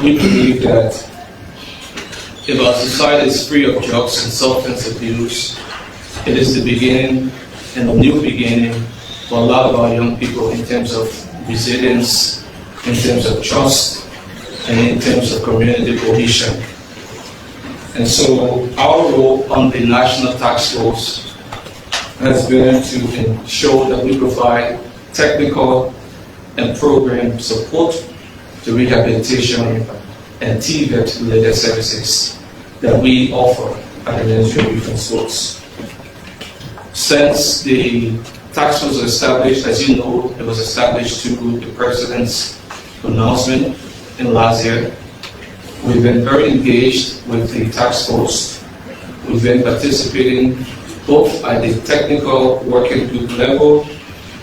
we believe that if our society is free of drugs and substance abuse, it is the beginning and a new beginning for a lot of our young people in terms of resilience, in terms of trust, and in terms of community cohesion. And so our role on the National Task Force has been to ensure that we provide technical and program support to rehabilitation and TVET related services that we offer at the Ministry of Youth and Sports. Since the task force was established, as you know, it was established through the President's announcement in last year. We've been very engaged with the task force. We've been participating both at the technical working group level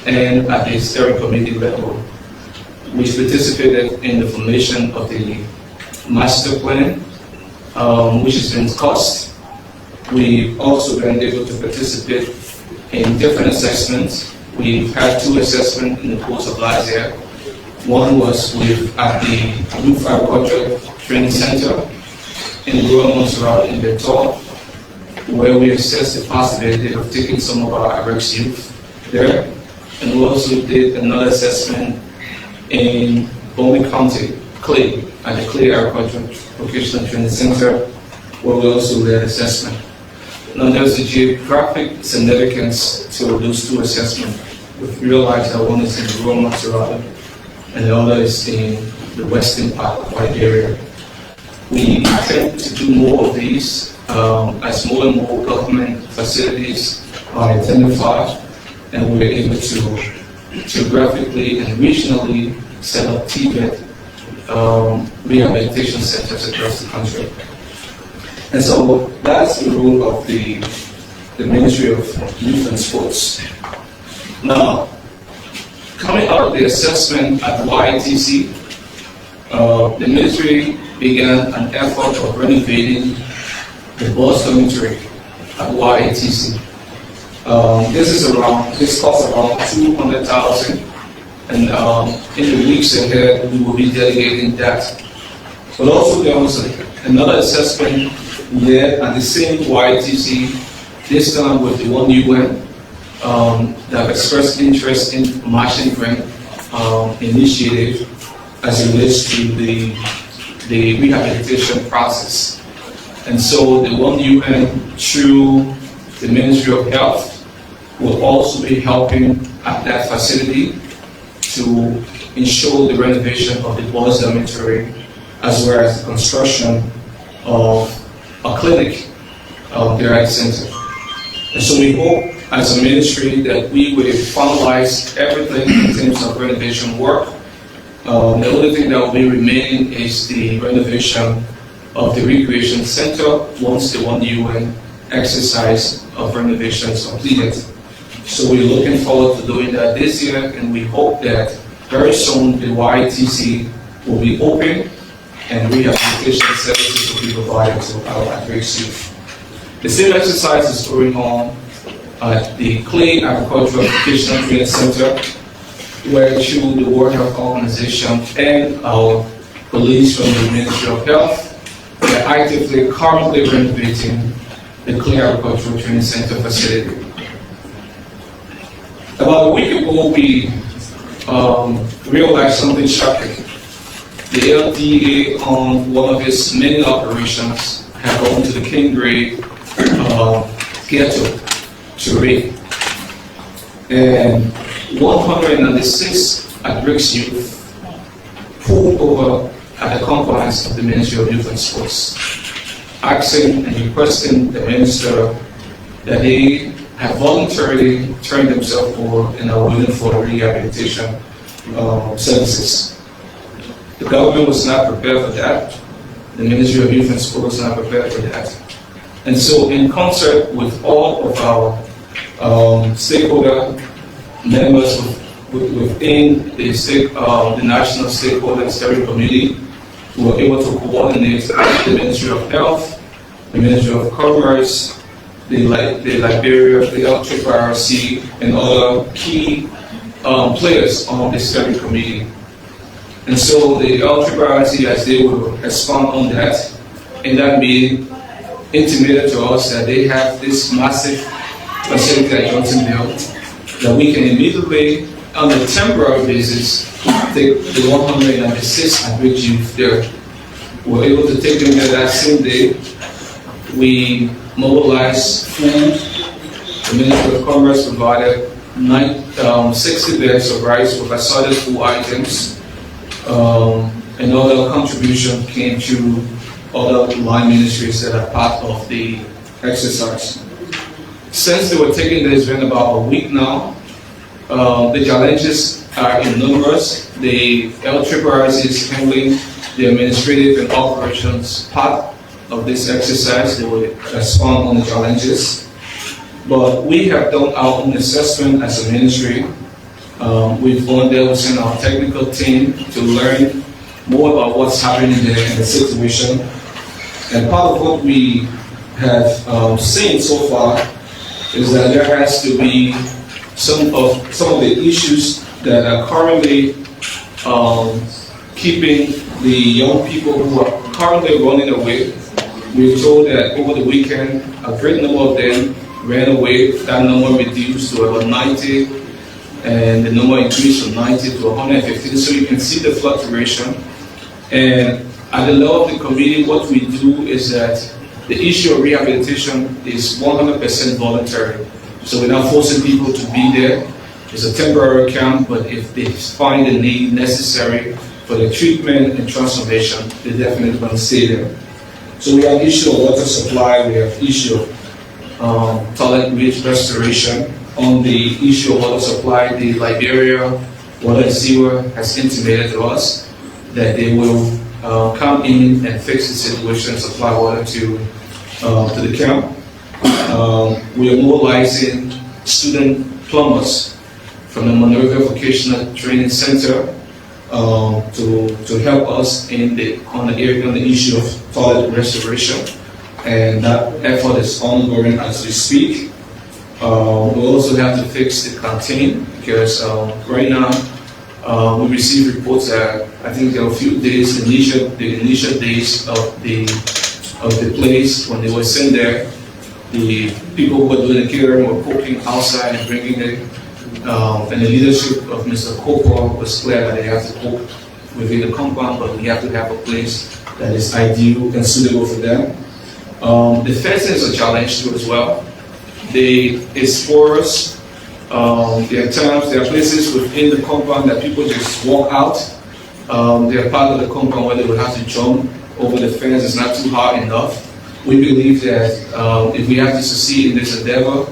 and at the steering committee level. We participated in the formation of the master plan, which has been discussed. We've also been able to participate in different assessments. We've had 2 assessments in the course of last year. One was at the Youth Agriculture Training Center in rural Montserrat in Bentor, where we assessed the possibility of taking some of our at-risk youth there. And we also did another assessment in Bowman County, Clay, at the Clay Agriculture Vocational Training Center, where we also led assessment. Now there's a geographic significance to those 2 assessments. We've realized that one is in rural Montserrat and the other is in the western part of Liberia. We intend to do more of these as more and more government facilities are identified, and we're able to geographically and regionally set up TVET rehabilitation centers across the country. And so that's the role of the Ministry of Youth and Sports. Now, coming out of the assessment at YTC, the ministry began an effort of renovating the boys dormitory at YTC. This costs around $200,000, and in the weeks ahead we will be delegating that. But also there was another assessment there at the same YTC, this time with the one UN that expressed interest in matching grant initiative as it relates to the rehabilitation process. And so the one UN through the Ministry of Health will also be helping at that facility to ensure the renovation of the boys dormitory as well as the construction of a clinic there at the center. And so we hope as a ministry that we will finalize everything in terms of renovation work. The only thing that will be remaining is the renovation of the recreation center once the one UN exercise of renovation is completed. So we're looking forward to doing that this year, and we hope that very soon the YTC will be open and rehabilitation services will be provided to our at-risk youth. The same exercise is going on at the Clay Agricultural Vocational Training Center, where through the World Health Organization and our colleagues from the Ministry of Health, we are actively currently renovating the Clay Agricultural Training Center facility. About a week ago, we realized something shocking. The LDA on one of its many operations had gone to the King Grade ghetto to raid. And 196 at-risk youth pulled over at the confines of the Ministry of Youth and Sports, asking and requesting the minister that they have voluntarily turned themselves over and are willing for rehabilitation services. The government was not prepared for that. The Ministry of Youth and Sports was not prepared for that. And so, in concert with all of our stakeholder members within the National Stakeholder Steering Committee, we were able to coordinate the Ministry of Health, the Ministry of Commerce, the Liberia, the TrueLiberia, and other key players on the steering committee. And so the TrueLiberia, as they will expand on that, and that meeting intimated to us that they have this massive facility at Johnsonville that we can immediately, on a temporary basis, take the 196 at-risk youth there. We were able to take them there that same day. We mobilized food. The Ministry of Commerce provided 60 bags of rice with assorted food items. And other contribution came to other line ministries that are part of the exercise. Since they were taking this, it's been about a week now. The challenges are numerous. The LTRIPRC is handling the administrative and operations part of this exercise. They will respond on the challenges. But we have done our own assessment as a ministry. We've gone there within our technical team to learn more about what's happening there in the situation. And part of what we have seen so far is that there has to be some of the issues that are currently keeping the young people who are currently running away. We're told that over the weekend, a great number of them ran away. That number reduced to about 90, and the number increased from 90 to 115. So you can see the fluctuation. And at the level of the committee, what we do is that the issue of rehabilitation is 100% voluntary. So we're not forcing people to be there. It's a temporary camp, but if they find the need necessary for the treatment and transformation, they're definitely going to stay there. So we have issue of water supply, we have issue of toilet restoration. On the issue of water supply, the Liberia Water and Sewer has intimated to us that they will come in and fix the situation and supply water to the camp. We are mobilizing student plumbers from the Monrovia Vocational Training Center to help us on the issue of toilet restoration, and that effort is ongoing as we speak. We also have to fix the canteen because right now we receive reports that I think there are a few days, the initial days of the place when they were sent there, the people who were doing the catering were cooking outside and bringing it. And the leadership of Mr. Corporal was clear that they have to cook within the compound, but we have to have a place that is ideal and suitable for them. The fencing is a challenge too as well. It's porous. There are places within the compound that people just walk out. They are part of the compound where they will have to jump over the fence. It's not too hard enough. We believe that if we have to succeed in this endeavor,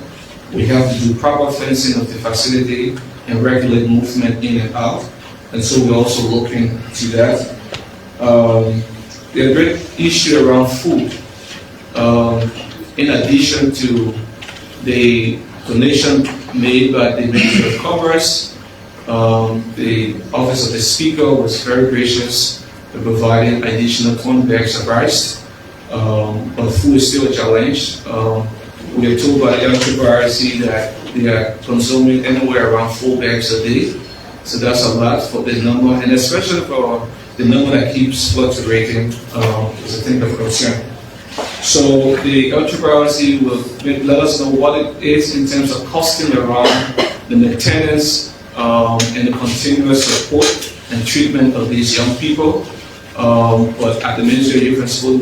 we have to do proper fencing of the facility and regulate movement in and out. And so we're also looking to that. There's a great issue around food. In addition to the donation made by the Ministry of Commerce, the Office of the Speaker was very gracious in providing additional 20 bags of rice. But food is still a challenge. We are told by the LTRC that they are consuming anywhere around 4 bags a day. So that's a lot for the number, and especially for the number that keeps fluctuating is a thing of concern. So the LTRC will let us know what it is in terms of costing around the maintenance and the continuous support and treatment of these young people. But at the Ministry of Youth and Sport,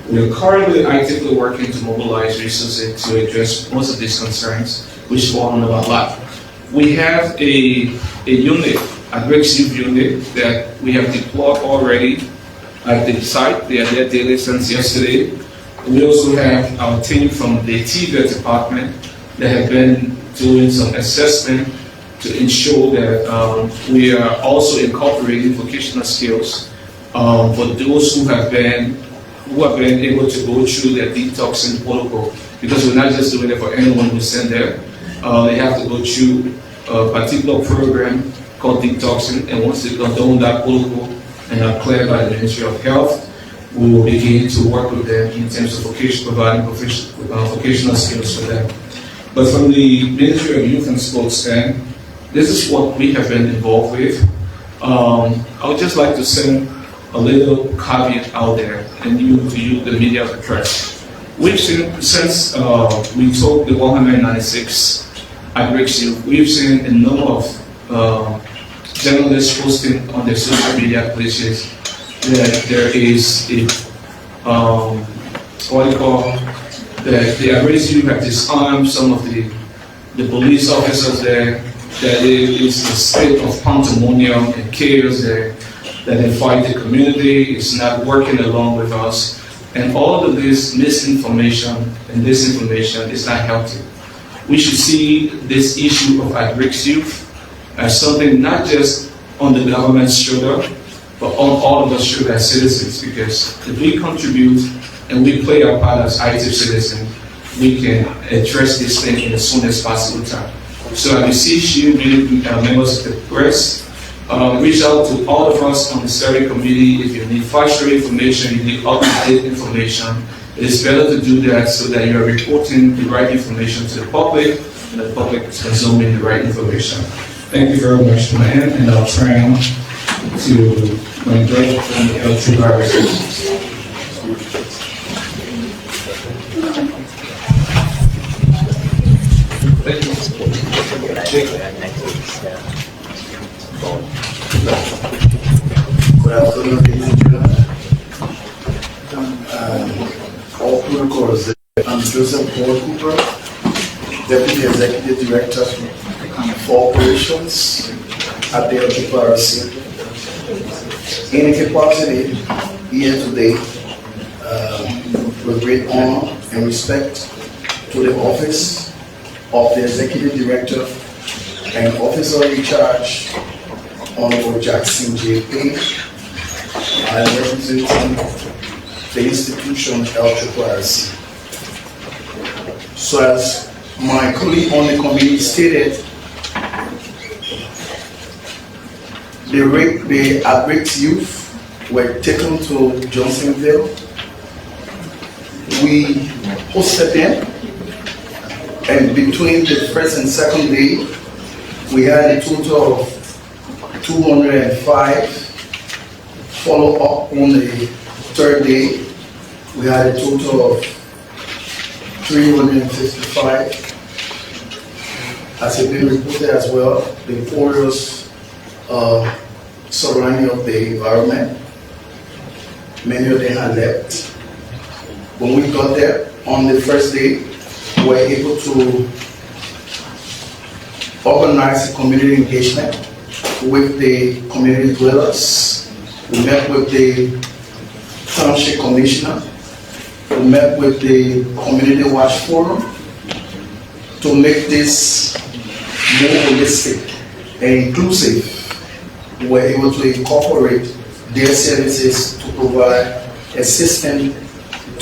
we're currently actively working to mobilize resources to address most of these concerns, which fall under our lap. We have a unit, a Great Youth unit, that we have deployed already at the site. They are there daily since yesterday. We also have our team from the TVET department that have been doing some assessment to ensure that we are also incorporating vocational skills for those who have been able to go through their detoxing protocol, because we're not just doing it for anyone who's sent there. They have to go through a particular program called detoxing, and once they've done that protocol and are cleared by the Ministry of Health, we will begin to work with them in terms of providing vocational skills for them. But from the Ministry of Youth and Sports end, this is what we have been involved with. I would just like to send a little caveat out there, and to you, the media of the press. We've seen, since we took the 196 outbreaks, we've seen a number of journalists posting on their social media places that there is a, what do you call, that the RSU have disarmed some of the police officers there, that there is a state of pandemonium and chaos there, that they fight the community, is not working along with us, and all of this misinformation and disinformation is not healthy. We should see this issue of at-risk youth as something not just on the government's shoulder, but on all of us shoulder as citizens, because if we contribute and we play our part as active citizens, we can address this thing in the soonest possible time. So I beseech you, members of the press, reach out to all of us on the steering committee. If you need factual information, you need up-to-date information, it is better to do that so that you are reporting the right information to the public, and the public is consuming the right information. Thank you very much, man, and I'll turn to my brother from the TrueLiberia. Good afternoon, ladies and gentlemen. All protocols. I'm Joseph Paul Cooper, Deputy Executive Director for Operations at the TrueLiberia. In a capacity here today, with great honor and respect to the office of the Executive Director and Officer in Charge, Honorable Jackson J. Page, I am representing the institution TrueLiberia. So as my colleague on the committee stated, the at-risk youth were taken to Johnsonville. We hosted them, and between the first and second day, we had a total of 205. Follow up on the third day, we had a total of 355. As has been reported as well, the porous surrounding of the environment. Many of them had left. When we got there on the first day, we were able to organize a community engagement with the community dwellers. We met with the township commissioner. We met with the community watch forum to make this more holistic and inclusive. We were able to incorporate their services to provide assistance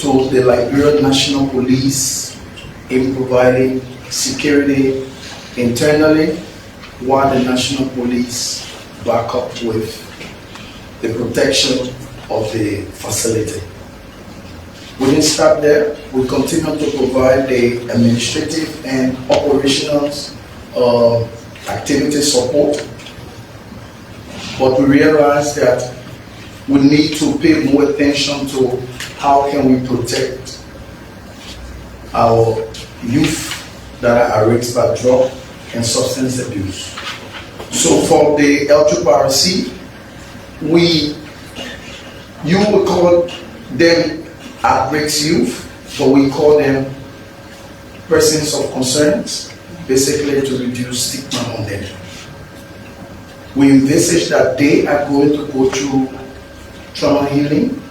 to the Liberia National Police in providing security internally, while the National Police back up with the protection of the facility. We didn't stop there. We continue to provide the administrative and operational activity support. But we realized that we need to pay more attention to how can we protect our youth that are at risk by drug and substance abuse. So for the LRRC, you would call them at-risk youth, but we call them persons of concerns, basically to reduce stigma on them. We envisage that they are going to go through trauma healing,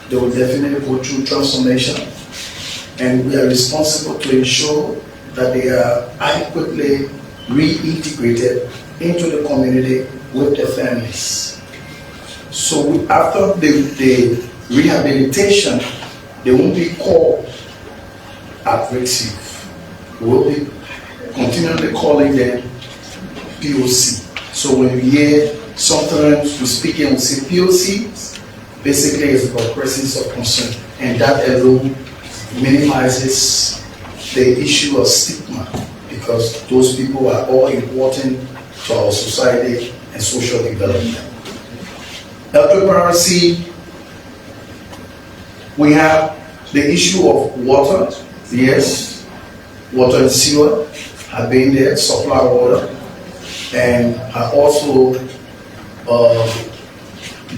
they will definitely go through transformation, and we are responsible to ensure that they are adequately reintegrated into the community with their families. So after the rehabilitation, they won't be called at-risk youth. We'll be continually calling them POC. So when you hear sometimes we speak and we say POC, basically it's about persons of concern, and that alone minimizes the issue of stigma, because those people are all important to our society and social development. LRRC, we have the issue of water. Yes, water and sewer have been there, supply water, and I also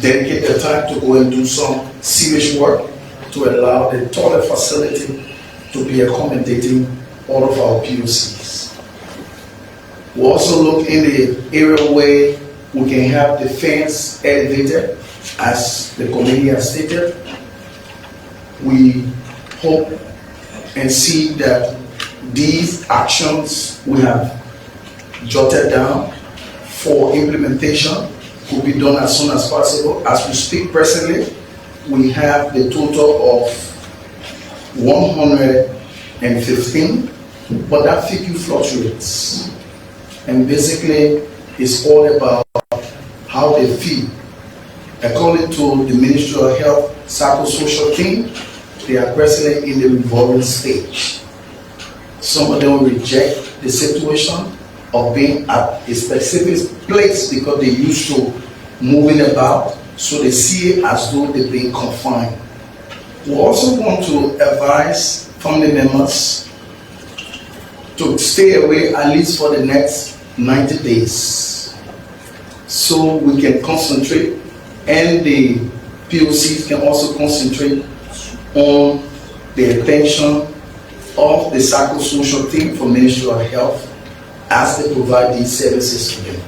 dedicate the time to go and do some sewage work to allow the toilet facility to be accommodating all of our POCs. We also look in the area where we can have the fence elevated, as the committee has stated. We hope and see that these actions we have jotted down for implementation could be done as soon as possible. As we speak presently, we have the total of 115, but that figure fluctuates. And basically, it's all about how they feel. According to the Ministry of Health Psychosocial team, they are presently in the revolving stage. Some of them reject the situation of being at a specific place because they used to moving about, so they see it as though they're being confined. We also want to advise family members to stay away at least for the next 90 days, so we can concentrate, and the POCs can also concentrate on the attention of the psychosocial team for Ministry of Health as they provide these services to them.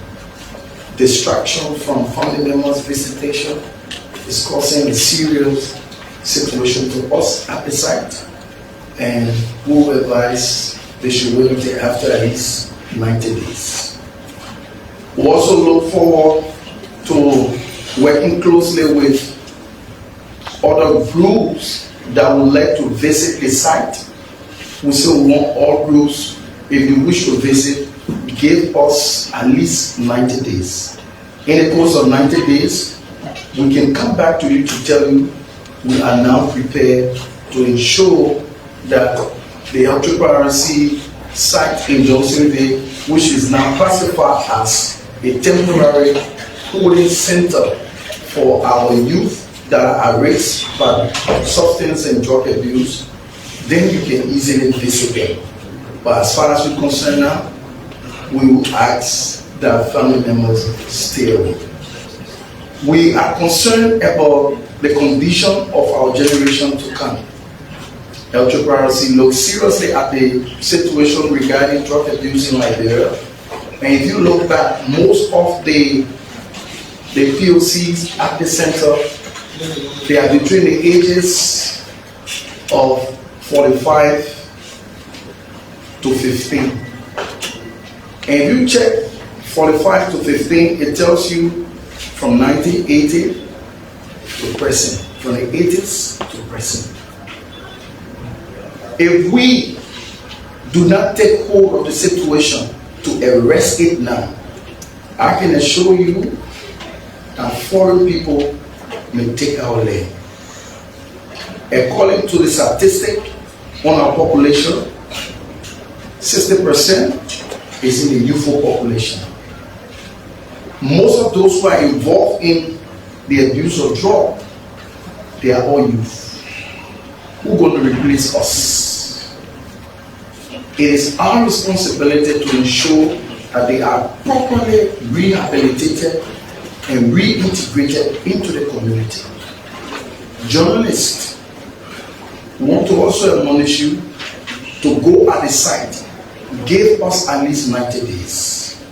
Distraction from family members' visitation is causing a serious situation to us at the site, and we will advise they should wait after at least 90 days. We also look forward to working closely with other groups that would like to visit the site. We say we want all groups, if you wish to visit, give us at least 90 days. In the course of 90 days, we can come back to you to tell you we are now prepared to ensure that the LRRC site in Johnsonville, which is now classified as a temporary holding center for our youth that are at risk by substance and drug abuse, then you can easily visit them. But as far as we're concerned now, we will ask that family members stay away. We are concerned about the condition of our generation to come. LRRC looks seriously at the situation regarding drug abuse in Liberia. And if you look back, most of the POCs at the center, they are between the ages of 45 to 15. And if you check 45 to 15, it tells you from 1980 to present, from the 80s to present. If we do not take hold of the situation to arrest it now, I can assure you that foreign people may take our land. According to the statistic on our population, 60% is in the youthful population. Most of those who are involved in the abuse of drugs, they are all youth. Who's going to replace us? it is our responsibility to ensure that they are properly rehabilitated and reintegrated into the community. Journalists want to also admonish you to go at the site. Give us at least 90 days.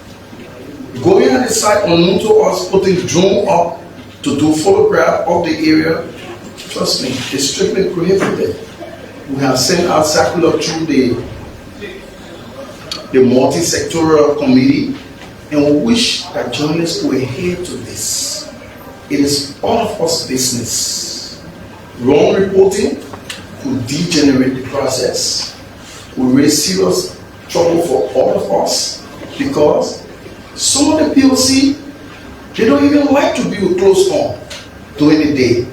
Going at the site unknown to us, putting drone up to do photograph of the area, trust me, it's strictly prohibited. We have sent out circular through the multi-sectorial committee, and we wish that journalists will adhere to this. It is all of us business. Wrong reporting could degenerate the process, will raise serious trouble for all of us, because some of the POC, they don't even like to be with close on during the day.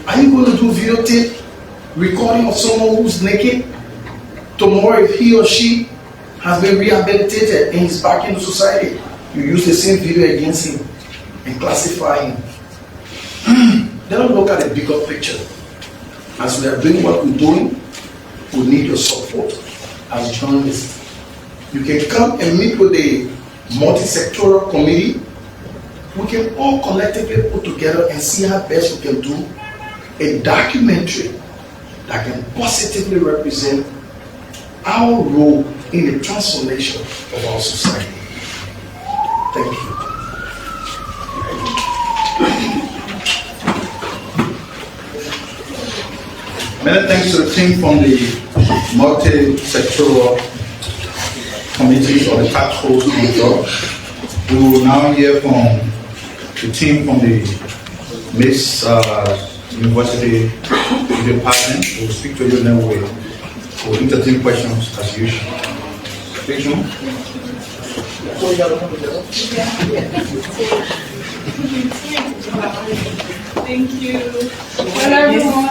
Are you going to do videotape recording of someone who's naked? Tomorrow, if he or she has been rehabilitated and is back into society, you use the same video against him and classify him. They don't look at the bigger picture. As we are doing what we're doing, we need your support as journalists. You can come and meet with the multi-sectorial committee. We can all collectively put together and see how best we can do a documentary that can positively represent our role in the transformation of our society. Thank you. Many thanks to the team from the multi-sectoral committee or the task force on job. We will now hear from the team from the Miss University department. We will speak to you then we'll entertain questions as usual. Speak to me. Thank you. Hello everyone.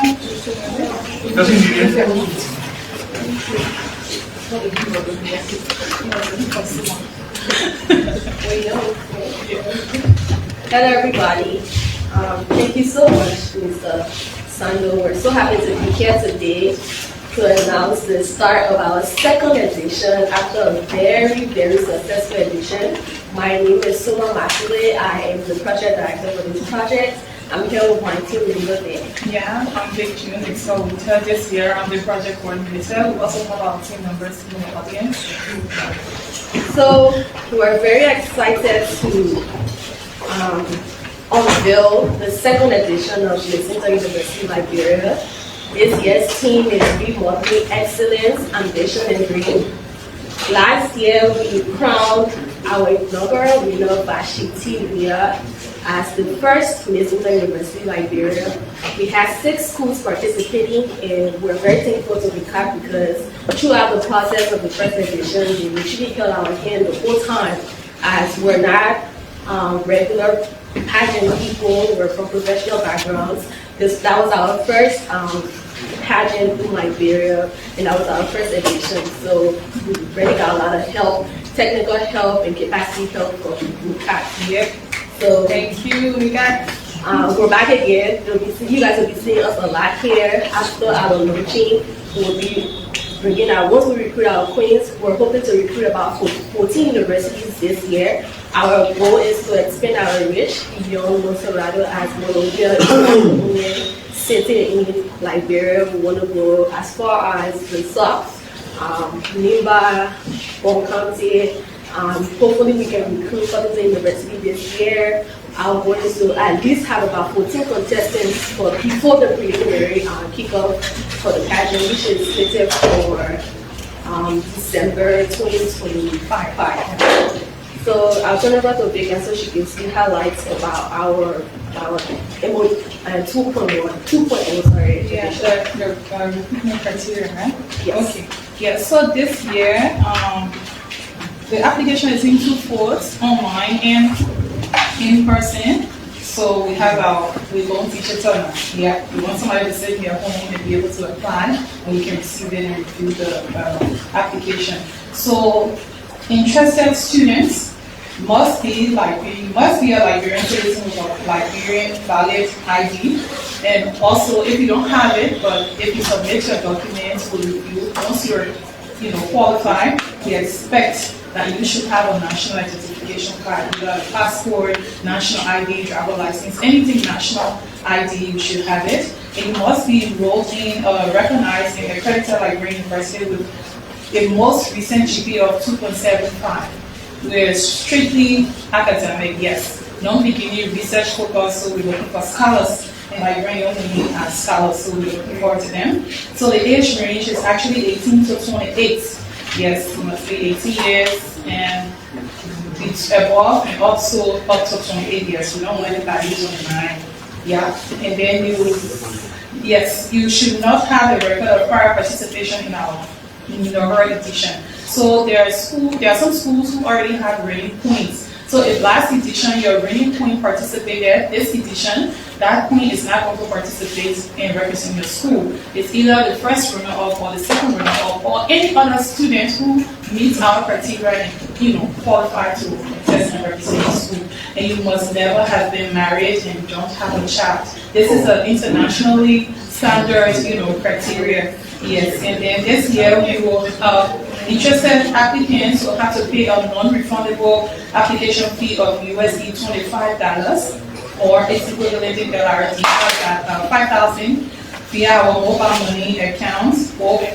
Hello everybody. Thank you so much, Mr. Sando. We're so happy to be here today to announce the start of our second edition after a very, very successful edition. My name is Suma Masule. I am the project director for this project. I'm here with my team member there. Yeah, I'm Vic June, Excel Winter. This year I'm the project coordinator. We also have our team members in the audience. So we're very excited to unveil the second edition of the University of Liberia. This year's theme is Remodeling Excellence, Ambition and Dream. Last year we crowned our inaugural winner, Vashiti Leah, as the first Miss University of Liberia. We had 6 schools participating, and we're very thankful to MICAT because throughout the process of the first edition, they literally held our hand the whole time, as we're not regular pageant people, we're from professional backgrounds. That was our first pageant in Liberia, and that was our first edition. So we really got a lot of help, technical help and capacity help from MICAT here. So thank you, MICAT. We're back again. You guys will be seeing us a lot here. After our launching, we'll be bringing out, once we recruit our queens, we're hoping to recruit about 14 universities this year. Our goal is to expand our reach beyond Monserrado, as Monrovia is the only city in Liberia. We want to go as far as the south, Nimba, Bon County. Hopefully we can recruit for the university this year. Our goal is to at least have about 14 contestants before the preliminary kickoff for the pageant, which is slated for December 2025. So I'll turn over to Vega so she can see highlights about our 2.0, sorry. Yeah, the recruitment criteria, right? Yes. Okay. Yeah, so this year, the application is in 2 folds, online and in person. So we have we're going to teach it on. Yeah, we want somebody to sit in their home and be able to apply, and you can receive it and review the application. So interested students must be a Liberian citizen with a Liberian valid ID. And also, if you don't have it, but if you submit your documents, we'll review. Once you're qualify, we expect that you should have a national identification card, either a passport, national ID, driver license, anything national ID, you should have it. And you must be enrolled in, recognized in accredited Liberian University with a most recent GPA of 2.75. We're strictly academic, yes. Non-beginning research focus, so we're looking for scholars. And Liberian only as scholars, so we're looking forward to them. So the age range is actually 18 to 28. Yes, you must be 18 years and it's above and also up to 28 years. We don't want anybody 29. Yeah, and then you should not have a record of prior participation in our edition. So there are some schools who already have rating points. So if last edition your rating point participated, this edition, that point is not going to participate in representing your school. It's either the first runner-up or the second runner-up or any other student who meets our criteria and qualify to test and represent your school. And you must never have been married and don't have a child. This is an internationally standard, criteria. Yes, and then this year we will interested applicants will have to pay a non-refundable application fee of USD $25 or its equivalent in dollars at $5,000 via our mobile money account, both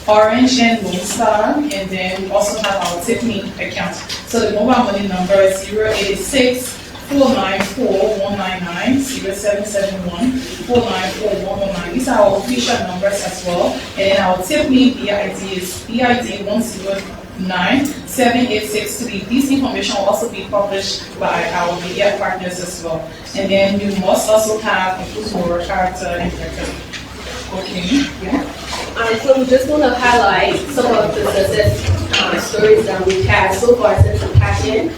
Orange and Lone Star, and then we also have our Tiffany account. So the mobile money number is 086-494-199-0771-494-119. These are our official numbers as well. And then our Tiffany BID is BID 109-7863. This information will also be published by our media partners as well. And then you must also have a your character and record. Okay. Yeah. So we just want to highlight some of the success stories that we've had so far since the pageant.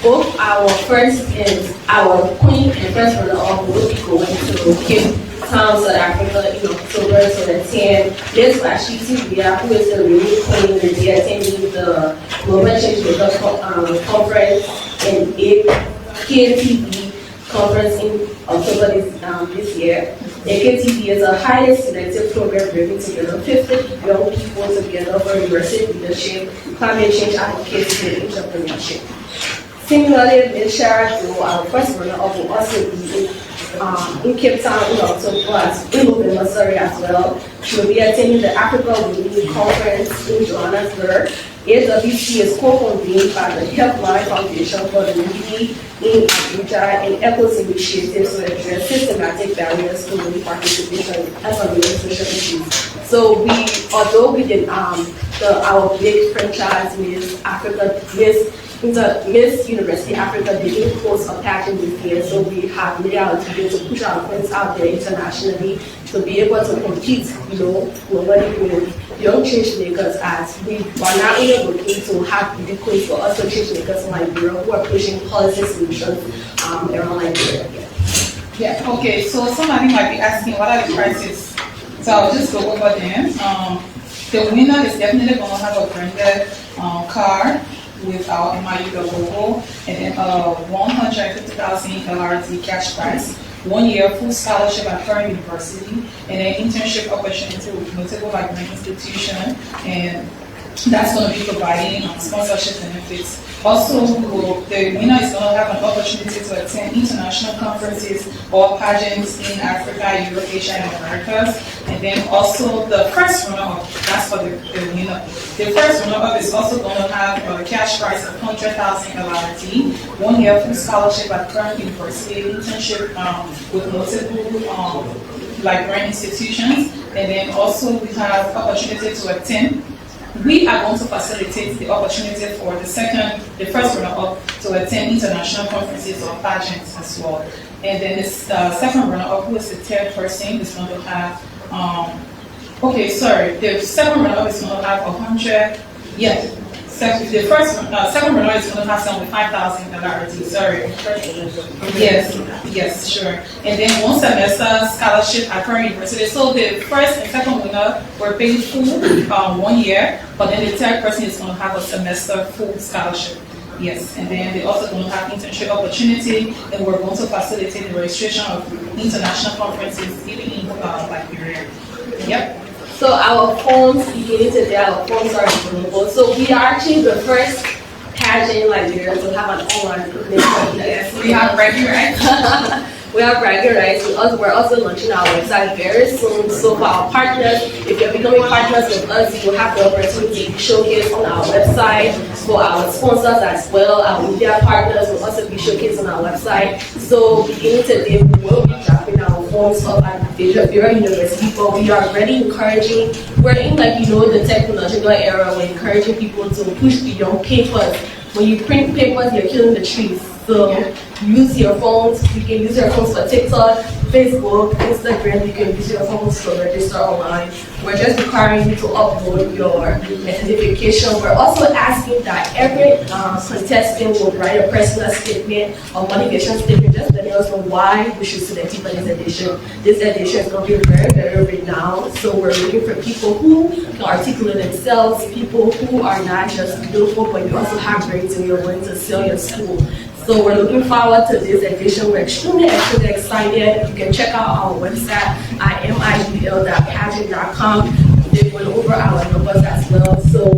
Both our first and our queen and first runner-up will be going to Cape Town, South Africa, October, so the 10. This was actually TrueLiberia, who is the reigning queen, and they attending the Global Change Maker Conference and KTV conference in October this year. KTV is a highly selective program bringing together 50 young people together for immersive leadership, climate change advocacy, and entrepreneurship. Similarly, Ms. Shara, our first runner-up, will also be in Cape Town in October, in November, as well. She will be attending the Africa Women Conference in Johannesburg. AWC is co-convened by the Helpline Foundation for the Women in Abuja and ECO's initiatives to address systematic barriers to women participation in economic and social issues. So although we did our big franchise Miss University Africa didn't host a pageant this year, so we have made our attempt to push our friends out there internationally to be able to compete, globally with young change makers, as we are now able to have the queens for us to change makers in Liberia who are pushing policy solutions around Liberia. Yeah, okay, so somebody might be asking what are the prices? So I'll just go over them. The winner is definitely going to have a branded card with our MICAT logo, and then $150,000 LRT cash prize, 1 year full scholarship at current university, and an internship opportunity with notable Liberian institution, and that's going to be providing sponsorship benefits. Also, the winner is going to have an opportunity to attend international conferences or pageants in Africa, Europe, Asia, and Americas. And then also the first runner-up, that's for the winner. The first runner-up is also going to have a cash prize of $100,000 LRT, 1 year full scholarship at current university, internship with notable Liberian institutions. And then also we have opportunity to attend. We are going to facilitate the opportunity for the first runner-up to attend international conferences or pageants as well. And then the second runner-up, who is the third person, is going to have, the second runner-up is going to have 100, yes. The second runner is going to have $75,000 already. Sorry. Yes, sure. And then 1 semester scholarship at current university. So the first and second winner were paid full 1 year, but then the third person is going to have a semester full scholarship. Yes, and then they also going to have internship opportunity, and we're going to facilitate the registration of international conferences even in Liberia. Yep. So our forms, beginning today, our forms are available. So we are actually the first pageant in Liberia to have an online recruitment. Yes, we have bragging rights. We have bragging rights. We're also launching our website very soon. So for our partners, if you're becoming partners with us, you will have the opportunity to showcase on our website. For our sponsors as well, our media partners will also be showcased on our website. So beginning today, we will be dropping our forms up at Liberia University, but we are already encouraging, we're in the technological era, we're encouraging people to push beyond papers. When you print papers, you're killing the trees. So use your phones. You can use your phones for TikTok, Facebook, Instagram. You can use your phones to register online. We're just requiring you to upload your identification. We're also asking that every contestant will write a personal statement or motivation statement, just letting us know why we should select you for this edition. This edition is going to be very, very renowned. So we're looking for people who can articulate themselves, people who are not just beautiful, but you also have grades and you're willing to sell your school. So we're looking forward to this edition. We're extremely excited. You can check out our website at midl.pageant.com. They went over our numbers as well. So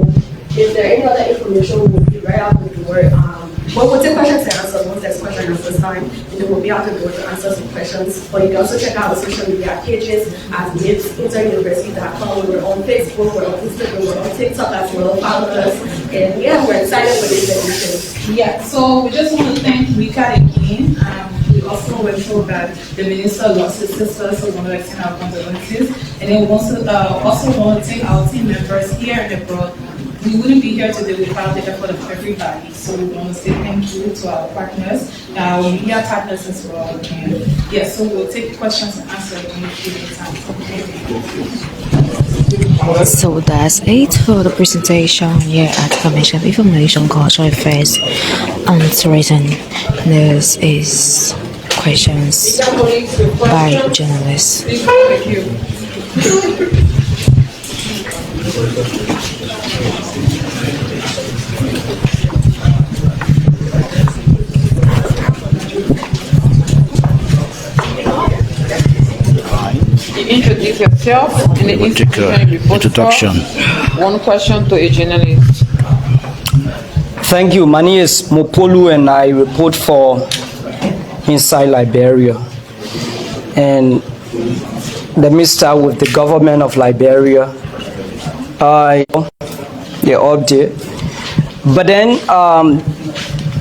if there any other information, we'll be right out the door. We'll take questions and answers once there's questions at this time, and then we'll be out the door to answer some questions. But you can also check out our social media pages at midluniversity.com. We're on Facebook, we're on Instagram, we're on TikTok as well. Follow us. And yeah, we're excited for this edition. Yeah, so we just want to thank MICAT again. We also were told that the minister lost his sister, so we want to extend our condolences. And then we also want to thank our team members here and abroad. We wouldn't be here today without the effort of everybody. So we want to say thank you to our partners, our media partners as well. And yeah, so we'll take questions and answers when we give it time. So that's it for the presentation here at the Commission of Information, Cultural Affairs and Tourism. This is questions by journalists. Thank you. Introduce yourself and the introduction. One question to a journalist. Thank you. My name is Mopolu and I report for Inside Liberia. And let me start with the government of Liberia. They're up there. But then,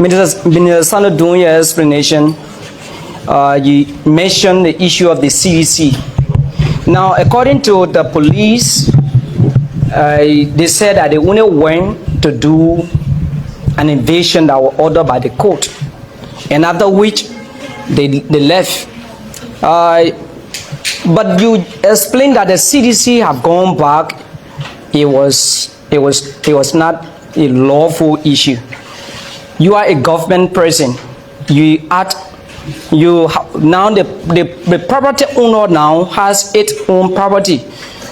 Minister Sano doing your explanation, you mentioned the issue of the CDC. Now, according to the police, they said that they only went to do an invasion that was ordered by the court, and after which they left. But you explained that the CDC have gone back. It was not a lawful issue. You are a government person. Now the property owner now has its own property.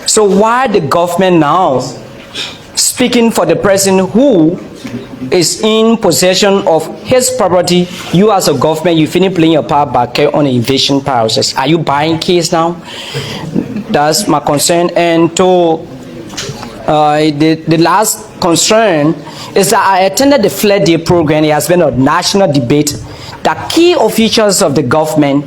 So why the government now speaking for the person who is in possession of his property? You as a government, you finish playing your part back on the invasion process. Are you buying case now? That's my concern. And to the last concern is that I attended the Flat Day program. It has been a national debate. The key officials of the government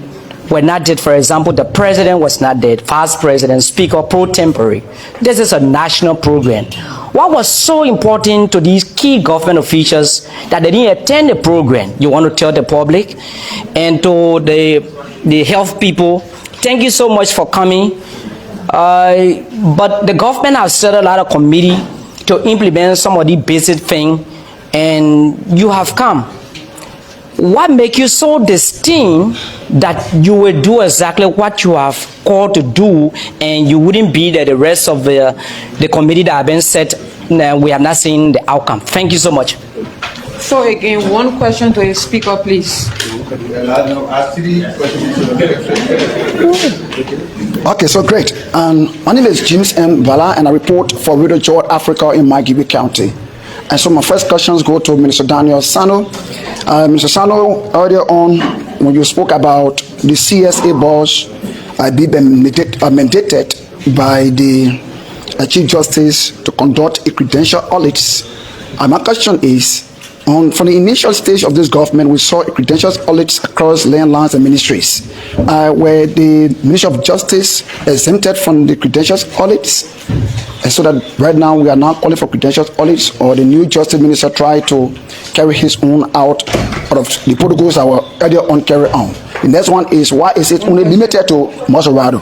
were not dead. For example, the president was not dead, vice president, speaker, pro tempore. This is a national program. What was so important to these key government officials that they didn't attend the program? You want to tell the public and to the health people, thank you so much for coming. But the government has set a lot of committee to implement some of the basic things, and you have come. What makes you so distinct that you will do exactly what you have called to do, and you wouldn't be there the rest of the committee that have been set? We have not seen the outcome. Thank you so much. So again, one question to a speaker, please. Okay, so great. My name is James M. Bala, and I report for Radio Joy Africa in Magibi County. And so my first questions go to Minister Daniel Sano. Mr. Sano, earlier on, when you spoke about the CSA boss being mandated by the Chief Justice to conduct a credential audit. And my question is, from the initial stage of this government, we saw a credentials audits across land, lands, and ministries. Where the Ministry of Justice exempted from the credentials audits, and so that right now we are now calling for credentials audits, or the new Justice Minister tried to carry his own out of the protocols that were earlier on carried on. The next one is, why is it only limited to Maserado?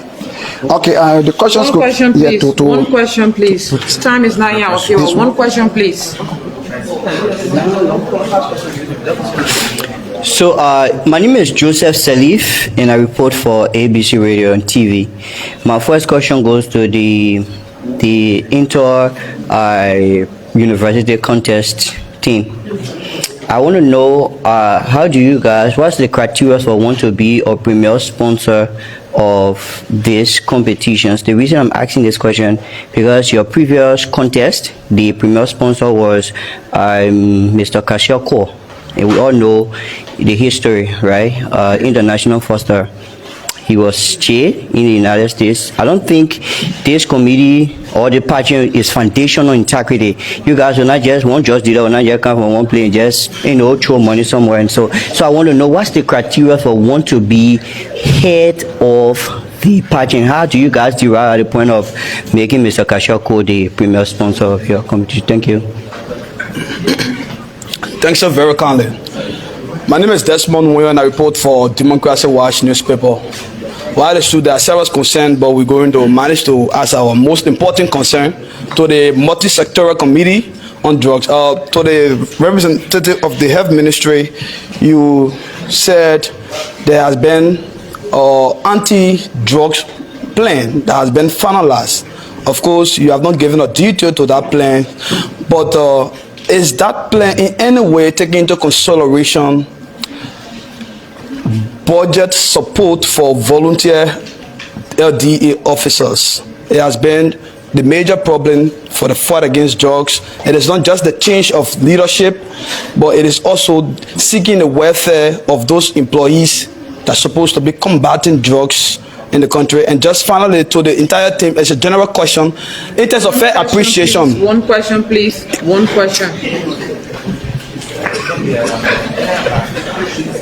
Okay, the questions One go. question, please. Yeah, One question, please. Time is 9 hours. Okay, one question, please. So, my name is Joseph Salif, and I report for ABC Radio and TV. My first question goes to the inter university contest team. I want to know, how do you guys, what's the criteria for want to be a premier sponsor of these competitions? The reason I'm asking this question, because your previous contest, the premier sponsor was Mr. Kashioko, and we all know the history, right? International foster. He was chair in the United States. I don't think this committee or the party is foundational integrity. You guys will not just do that, will not just come from one place and just throw money somewhere. And so I want to know, what's the criteria for want to be head of the party, and how do you guys derive at the point of making Mr. Kashioko the premier sponsor of your committee? Thank you. Thanks so very kindly. My name is Desmond Moyo, and I report for Democracy Watch newspaper. While it's true there are several concerns, but we're going to manage to ask our most important concern to the multi-sectorial committee on drugs. To the representative of the health ministry, you said there has been an anti-drugs plan that has been finalized. Of course, you have not given a detail to that plan, but is that plan in any way taking into consideration budget support for volunteer LDA officers? It has been the major problem for the fight against drugs. It is not just the change of leadership, but it is also seeking the welfare of those employees that are supposed to be combating drugs in the country. And just finally, to the entire team, as a general question, in terms of fair appreciation. One question, please. One question.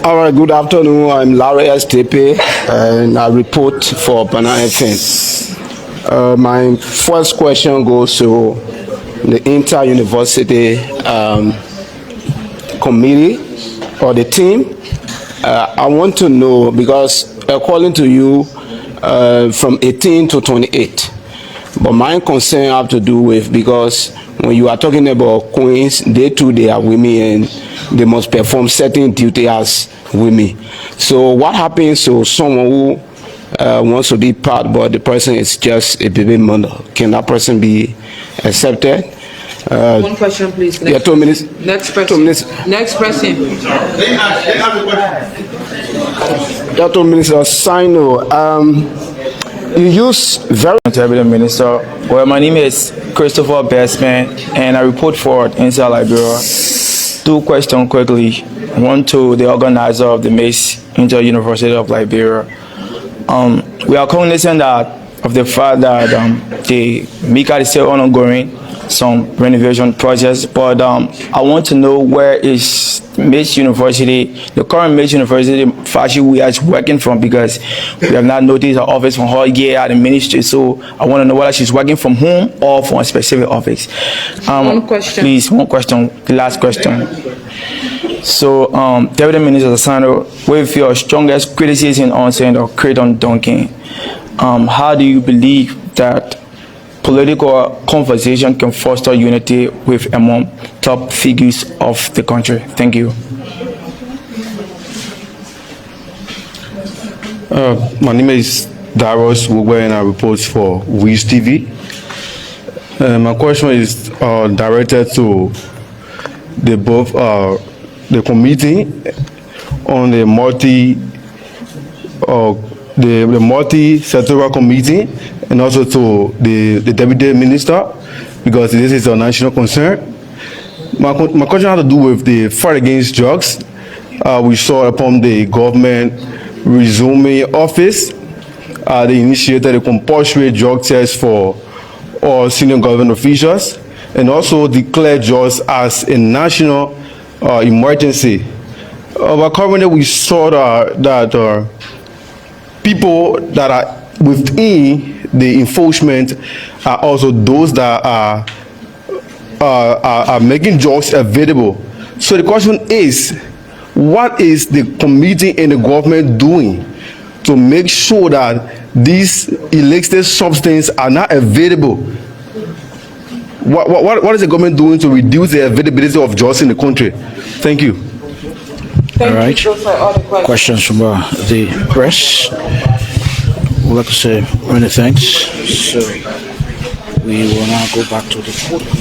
All right, good afternoon. I'm Larry S. Tepe, and I report for Banana FM. My first question goes to the inter-university committee or the team. I want to know, because according to you, from 18 to 28, but my concern have to do with, because when you are talking about queens, they too, they are women, and they must perform certain duty as women. So what happens to someone who wants to be part, but the person is just a baby mother? Can that person be accepted? One question, please. Yeah, 2 minutes. Next person. 2 minutes. Next person. Yeah, 2 minutes. Sign. You use very. Minister. Well, my name is Christopher Bestman, and I report for TrueLiberia. 2 questions quickly. One to the organizer of the Miss Inter-University of Liberia. We are cognizant of the fact that the MICAT is still ongoing, some renovation projects, but I want to know, where is Miss University, the current Miss University faculty we are working from, because we have not noticed her office from her year at the ministry. So I want to know whether she's working from home or from a specific office. One question. Please, one question, the last question. So, Deputy Minister Sano, with your strongest criticism on Senator Creighton Duncan, how do you believe that political conversation can foster unity with among top figures of the country? Thank you. My name is Darius Wugwe, and I report for Wiz TV. My question is directed to the committee on the multi-sectorial committee, and also to the deputy minister, because this is a national concern. My question has to do with the fight against drugs. We saw upon the government resuming office, they initiated a compulsory drug test for or senior government officials, and also declare drugs as a national emergency. But currently we saw that people that are within the enforcement are also those that are making drugs available. So the question is, what is the committee and the government doing to make sure that these illicit substances are not available? What is the government doing to reduce the availability of drugs in the country? Thank you. Thank All right. you for all the questions. Questions from the press? We'd like to say many thanks. So we will now go back to the podium.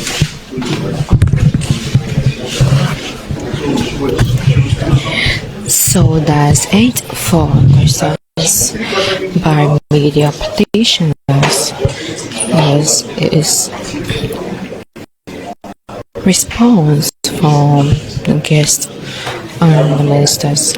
So that's 8 for questions by media petitioners. Yes, it is response from the guests and the ministers.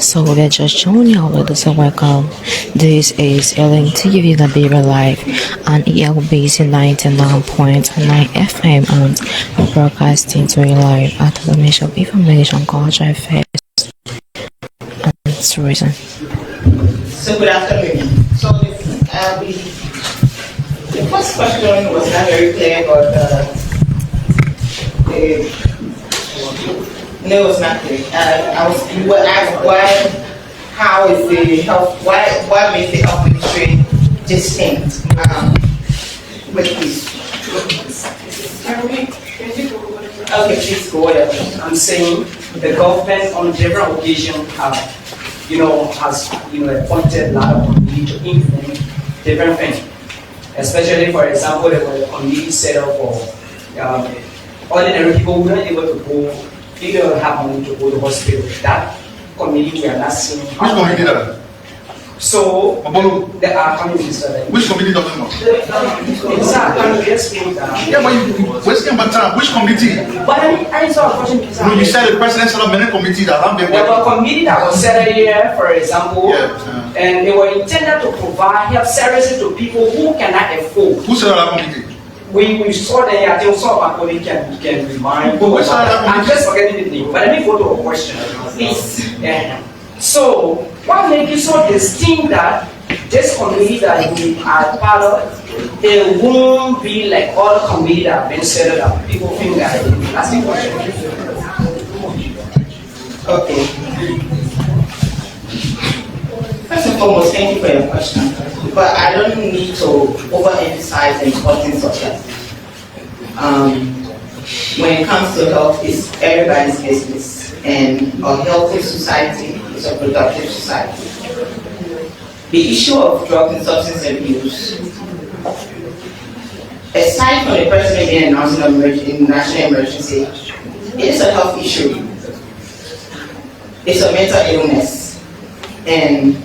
So they're just joining our ladies and welcome. This is LNTV Liberia Live on ELBC 99.9 FM, and we're broadcasting to you live at the Ministry of Information, Culture, Affairs and Tourism. So good afternoon. So the first question was not very clear, but no, it's not clear. You were asked how is the health, what makes the health ministry distinct? But please. Okay, please go ahead. I'm saying the government on different occasions has appointed a lot of committees to implement different things. Especially, for example, there was a committee set up for ordinary people who are not able to go. They don't have money to go to the hospital. That committee we are not seeing. Which committee that? So there are committees. Which committee talking about? It's a committee. Yeah, but you wasting my time. Which committee? But I saw a question. No, you said the president set up many committees that have been. There were a committee that was set up here, for example, and they were intended to provide health services to people who cannot afford. Who set up that committee? We saw that I think some of our colleagues can remind. I'm just forgetting the name, but let me go to a question, please. So, what makes you so distinct that this committee that we are part of, it won't be like all committees that have been set up? People think that. That's the question. Okay. First and foremost, thank you for your question. But I don't need to overemphasize the importance of health. When it comes to health, it's everybody's business. And a healthy society is a productive society. The issue of drug and substance abuse, aside from the president being announcing a national emergency, it is a health issue. It's a mental illness. And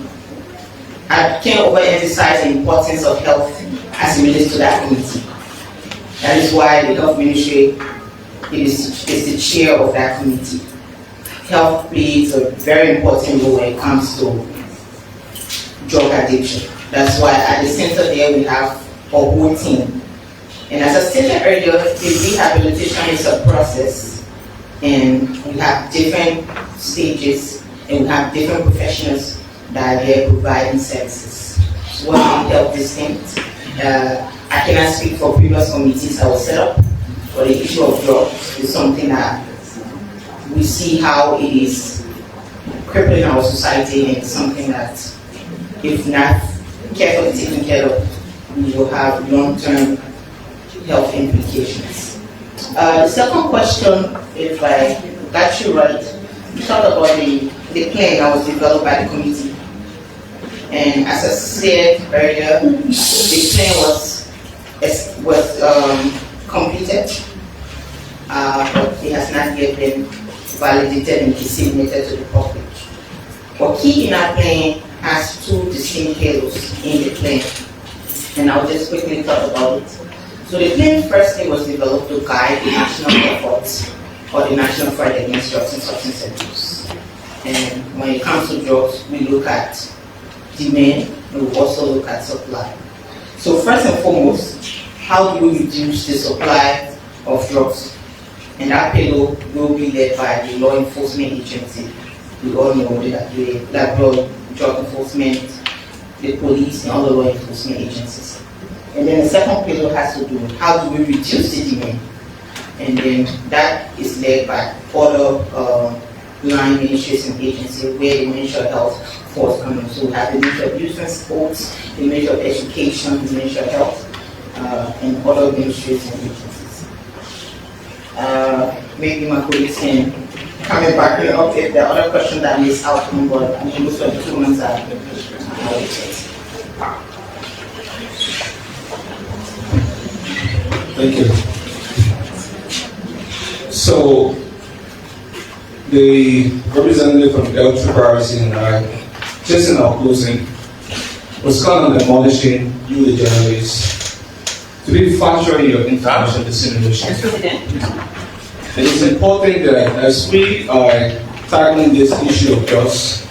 I can't overemphasize the importance of health as it relates to that committee. That is why the health ministry is the chair of that committee. Health plays a very important role when it comes to drug addiction. That's why at the center there we have a whole team. And as I stated earlier, the rehabilitation is a process, and we have different stages, and we have different professionals that are there providing services. So what makes health distinct? I cannot speak for previous committees that were set up, but the issue of drugs is something that we see how it is crippling our society, and it's something that, if not carefully taken care of, we will have long-term health implications. The second question, if I got you right, you talked about the plan that was developed by the committee. And as I said earlier, the plan was completed, but it has not yet been validated and disseminated to the public. But key in our plan has two distinct halos in the plan, and I'll just quickly talk about it. So the plan firstly was developed to guide the national efforts for the national fight against drugs and substance abuse. And when it comes to drugs, we look at demand, and we also look at supply. So first and foremost, how do we reduce the supply of drugs? And that payload will be led by the law enforcement agency. We all know that the drug enforcement, the police, and other law enforcement agencies. And then the second payload has to do with how do we reduce the demand? And then that is led by other line ministries and agencies where the Ministry of Health falls under. So we have the Ministry of Youth and Sports, the Ministry of Education, the Ministry of Health, and other ministries and agencies. Maybe my colleagues can come back here up if there are other questions that I missed out on, but I mean, most of the 2 months are allocated. Thank you. So, the representative from TrueLiberia and I, just in our closing, was kind of admonishing you, the journalists, to be factual in your information dissemination. It is important that as we are tackling this issue of drugs,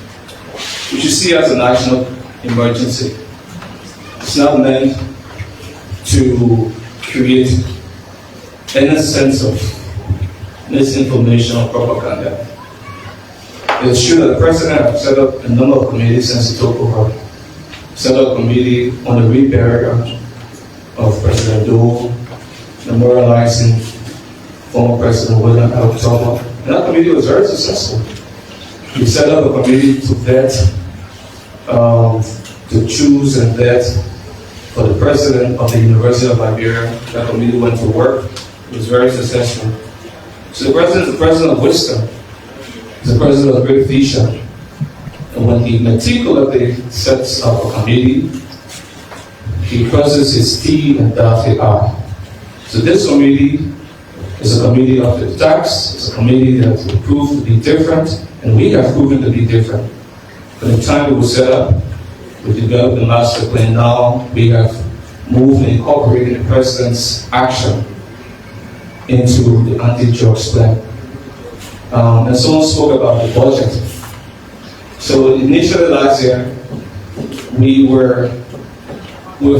we should see it as a national emergency. It's not meant to create any sense of misinformation or propaganda. It's true that the President has set up a number of committees since he took over. Set up a committee on the reburial of President Doe, memorializing former President William L. Tubman. And that committee was very successful. We set up a committee to vet, to choose and vet for the President of the University of Liberia. That committee went to work. It was very successful. So the President is the President of wisdom. He's the President of great vision. And when he meticulously sets up a committee, he crosses his T and dots his I. So this committee is a committee of the tax. It's a committee that will prove to be different, and we have proven to be different. From the time it was set up, we developed the master plan. Now we have moved and incorporated the President's action into the anti-drugs plan. And someone spoke about the budget. So initially last year, we were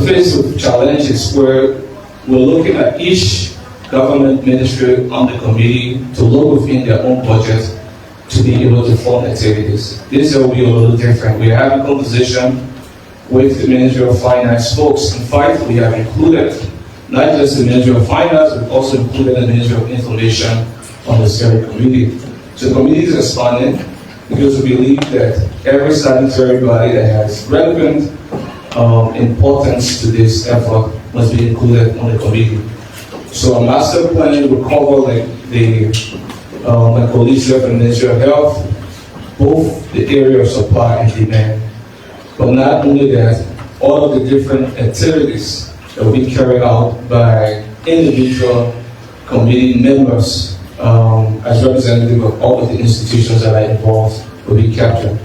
faced with challenges where we're looking at each government ministry on the committee to look within their own budget to be able to fund activities. This year will be a little different. We have a conversation with the Ministry of Finance folks. In fact, we have included not just the Ministry of Finance, but also included the Ministry of Information on the steering committee. So the committee is expanding because we believe that every statutory body that has relevant importance to this effort must be included on the committee. So a master plan will cover my colleagues here from the Ministry of Health, both the area of supply and demand. But not only that, all of the different activities that will be carried out by individual committee members as representative of all of the institutions that are involved will be captured.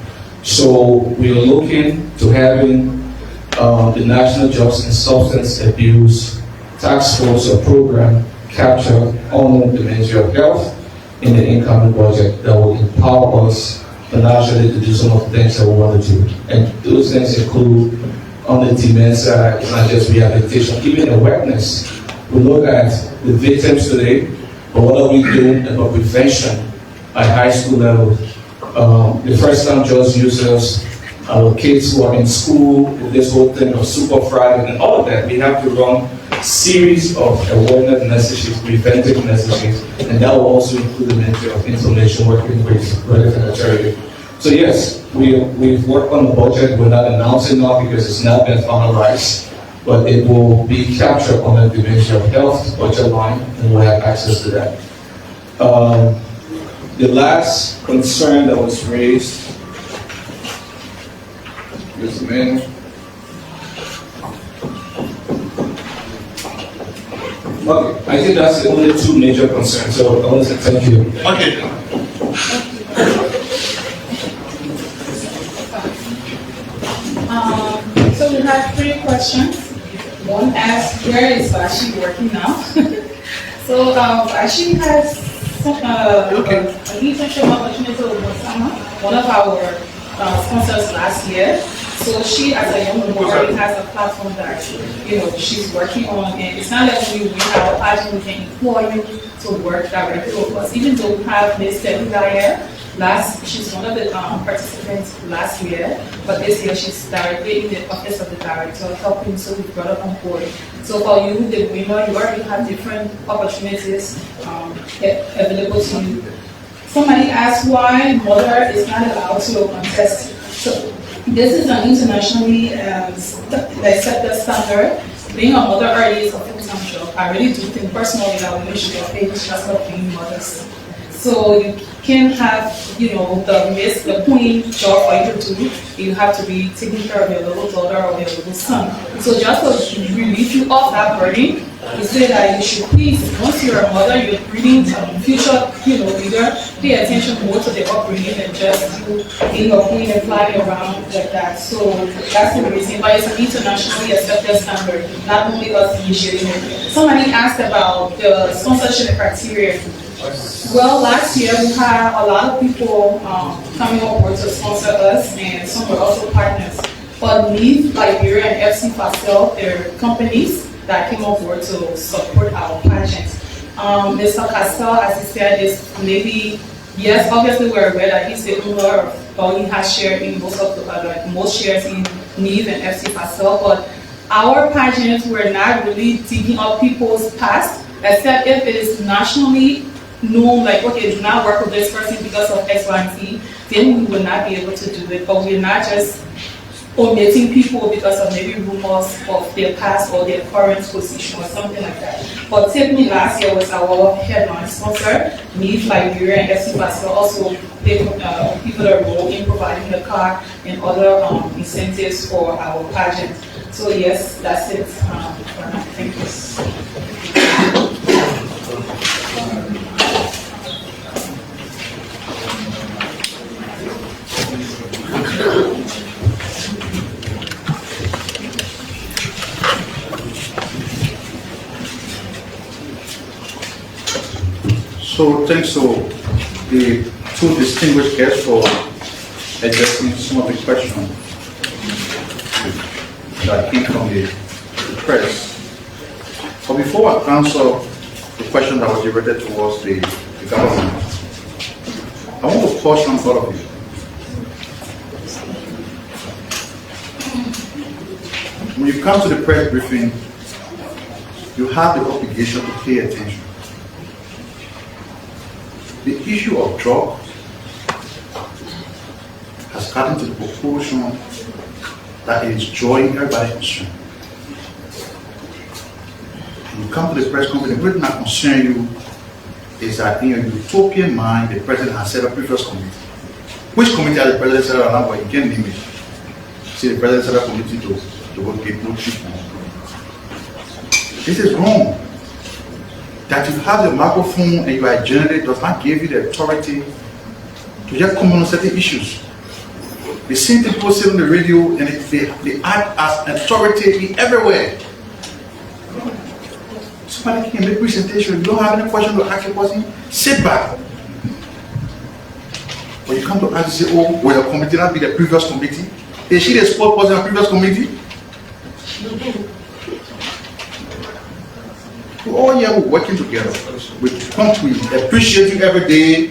So we are looking to having the National Drugs and Substance Abuse Task Force or program capture under the Ministry of Health in the incoming budget that will empower us financially to do some of the things that we want to do. And those things include on the demand side, it's not just rehabilitation, even awareness. We look at the victims today, but what are we doing about prevention at high school level? The first time drugs users, our kids who are in school, this whole thing of Super Friday and all of that, we have to run series of awareness messages, preventive messages, and that will also include the Ministry of Information working with relevant charity. So yes, we've worked on the budget. We're not announcing now because it's not been finalized, but it will be captured on the Ministry of Health budget line, and we'll have access to that. The last concern that was raised, just a minute. Okay, I think that's the only two major concerns, so I want to say thank you. Okay. So we have 3 questions. One asks, where is Bashi working now? So Bashi has an internship opportunity over summer. One of our sponsors last year. So she, as a young woman, already has a platform that she's working on, and it's not like we have a pageant, we can employ you to work directly with us. Even though we have Miss TrueLiberia, she's one of the participants last year, but this year she's directly in the office of the director helping, so we brought her on board. So for you, the women, you already have different opportunities available to you. Somebody asked why mother is not allowed to contest. So this is an internationally accepted standard. Being a mother already is a full-time job. I really do think personally that women should get paid just for being mothers. So you can have, the queen job for you to do. You have to be taking care of your little daughter or your little son. So just to relieve you of that burden, we say that you should please, once you're a mother, you're breeding future, leader, pay attention more to the upbringing than just you being a queen and flying around like that. So that's the reason why it's an internationally accepted standard, not only us initiating it. Somebody asked about the sponsorship criteria. Well, last year we had a lot of people coming on board to sponsor us, and some were also partners. But TrueLiberia and FC Pastel, they're companies that came on board to support our pageant. Mr. Castel, as he said, is maybe, yes, obviously we're aware that he's the owner of, or he has share in most of the, most shares in TrueLiberia and FC Pastel, but our pageants were not really digging up people's past, except if it is nationally known, like, okay, do not work with this person because of X, Y, and Z, then we will not be able to do it. But we're not just omitting people because of maybe rumors of their past or their current position or something like that. But Tiffany last year was our headline sponsor. TrueLiberia and FC Pastel also played a pivotal role in providing the car and other incentives for our pageant. So yes, that's it. Thank you. So thanks to the two distinguished guests for addressing some of the questions that came from the press. But before I answer the question that was directed towards the government, I want to caution all of you. When you come to the press briefing, you have the obligation to pay attention. The issue of drugs has gotten to the proportion that it is drawing everybody's concern. When you come to the press conference, the reason that concern you is that in your utopian mind, the president has set up previous committee. Which committee has the president set up? But you can't name it. See, the president set up a committee to go get no treatment. This is wrong. That you have the microphone and you are a journalist does not give you the authority to just comment on certain issues. The same people sit on the radio and they act as authority everywhere. Somebody can make presentation, you don't have any question to ask a person, sit back. When you come to ask, you say, oh, will your committee not be the previous committee? Is she the sport person in the previous committee? We're all here, we're working together. We appreciate you every day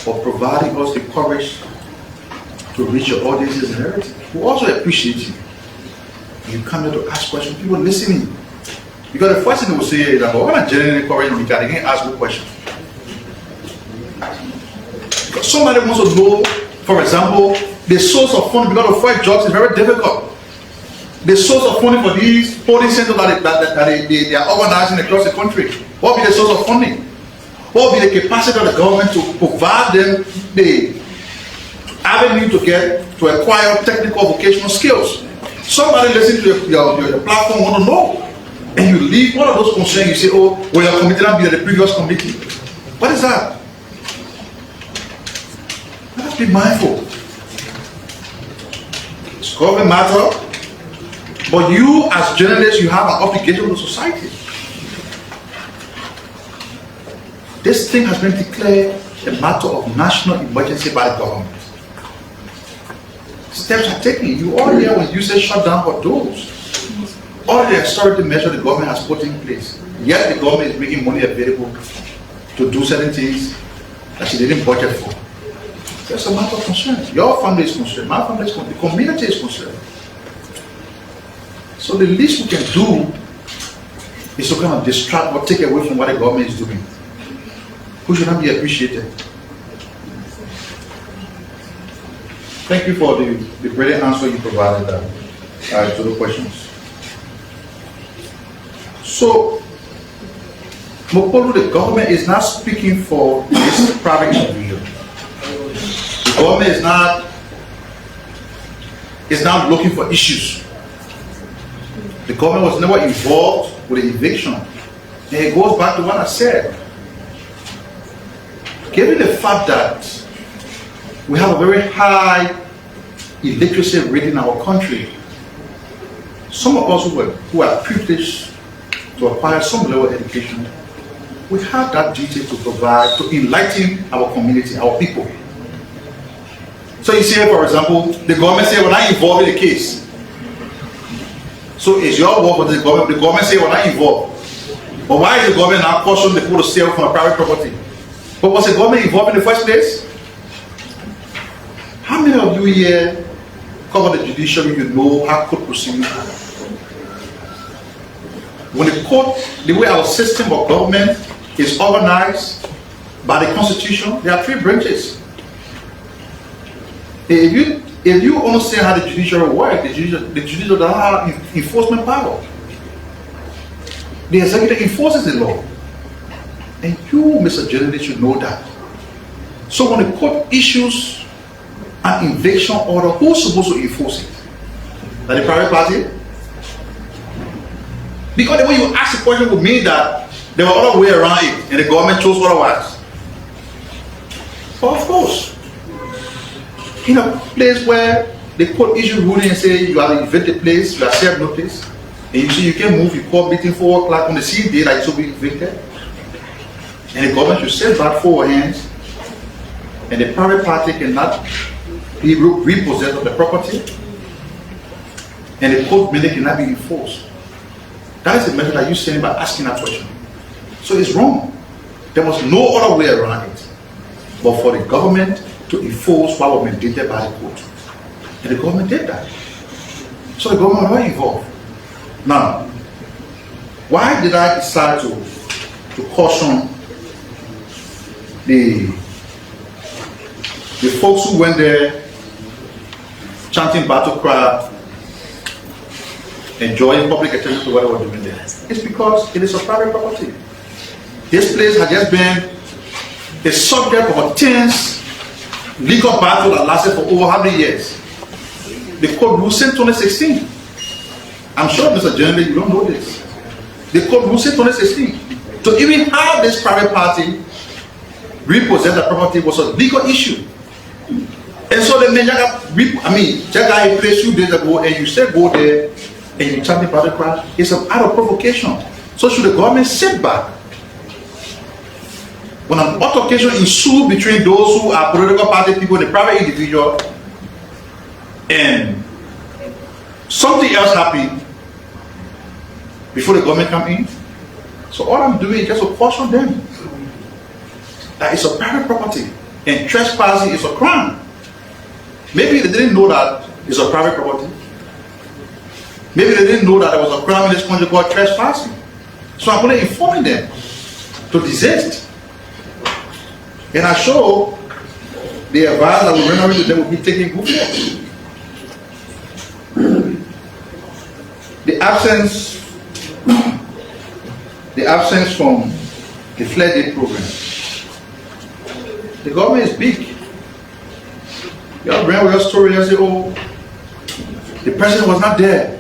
for providing us the courage to reach your audiences and everything. We also appreciate you. You come here to ask questions, people listening. Because the first thing they will say is that we're not generating courage and they can't ask good questions. Because somebody wants to know, for example, the source of funding because of fight jobs is very difficult. The source of funding for these polling centers that they are organizing across the country. What will be the source of funding? What will be the capacity of the government to provide them the avenue to acquire technical vocational skills? Somebody listening to your platform want to know. And you leave one of those concerns, you say, oh, will your committee not be at the previous committee? What is that? Let us be mindful. It's government matter. But you, as journalists, you have an obligation to society. This thing has been declared a matter of national emergency by the government. steps are taken. You all hear when you say shut down for those. All the austerity measures the government has put in place. Yet the government is making money available to do certain things that she didn't budget for. That's a matter of concern. Your family is concerned, my family is concerned, the community is concerned. So the least we can do is to kind of distract or take away from what the government is doing. Who should not be appreciated? Thank you for the brilliant answer you provided to the questions. So, Mopolo, the government is not speaking for this private individual. The government is not looking for issues. The government was never involved with the eviction. And it goes back to what I said. Given the fact that we have a very high illiteracy rate in our country, some of us who are privileged to acquire some level of education, we have that duty to provide, to enlighten our community, our people. So you see, for example, the government say, we're not involved in the case. So it's your work with the government. The government say, we're not involved. But why is the government now cautioning the people to sell from a private property? But was the government involved in the first place? How many of you here cover the judiciary, you know how court proceeds? When the court, the way our system of government is organized by the Constitution, there are 3 branches. If you understand how the judiciary works, the judiciary doesn't have enforcement power. The executive enforces the law. And you, Mr. Journalist, should know that. So when the court issues an eviction order, who's supposed to enforce it? That the private party? Because the way you ask the question would mean that there were other way around it and the government chose otherwise. But of course, in a place where the court issue ruling and say you are evicted place, you are served notice, and you see you can move your court meeting 4 o'clock on the same day that you should be evicted, and the government should set back 4 hands, and the private party cannot be repossessed of the property, and the court mandate cannot be enforced. That is the method that you send by asking that question. So it's wrong. There was no other way around it but for the government to enforce what was mandated by the court. And the government did that. So the government was not involved. Now, why did I decide to caution the folks who went there chanting battle cry, enjoying public attention to what they were doing there? It's because it is a private property. This place has just been a subject of a tense legal battle that lasted for over how many years? The court ruled in 2016. I'm sure, Mr. Journalist, you don't know this. The court ruled in 2016. To even have this private party repossess the property was a legal issue. And so the man, Jaga placed you days ago and you said go there and you chant about the crash, it's an act of provocation. So should the government sit back? When an altercation ensues between those who are political party people and the private individual, and something else happened before the government come in. So all I'm doing is just to caution them that it's a private property and trespassing is a crime. Maybe they didn't know that it's a private property. Maybe they didn't know that there was a crime in this country called trespassing. So I'm only informing them to desist. And I show the advice that we render to them will be taken good care. The absence from the flood aid program. The government is big. You all bring with your story and say, oh, the president was not there.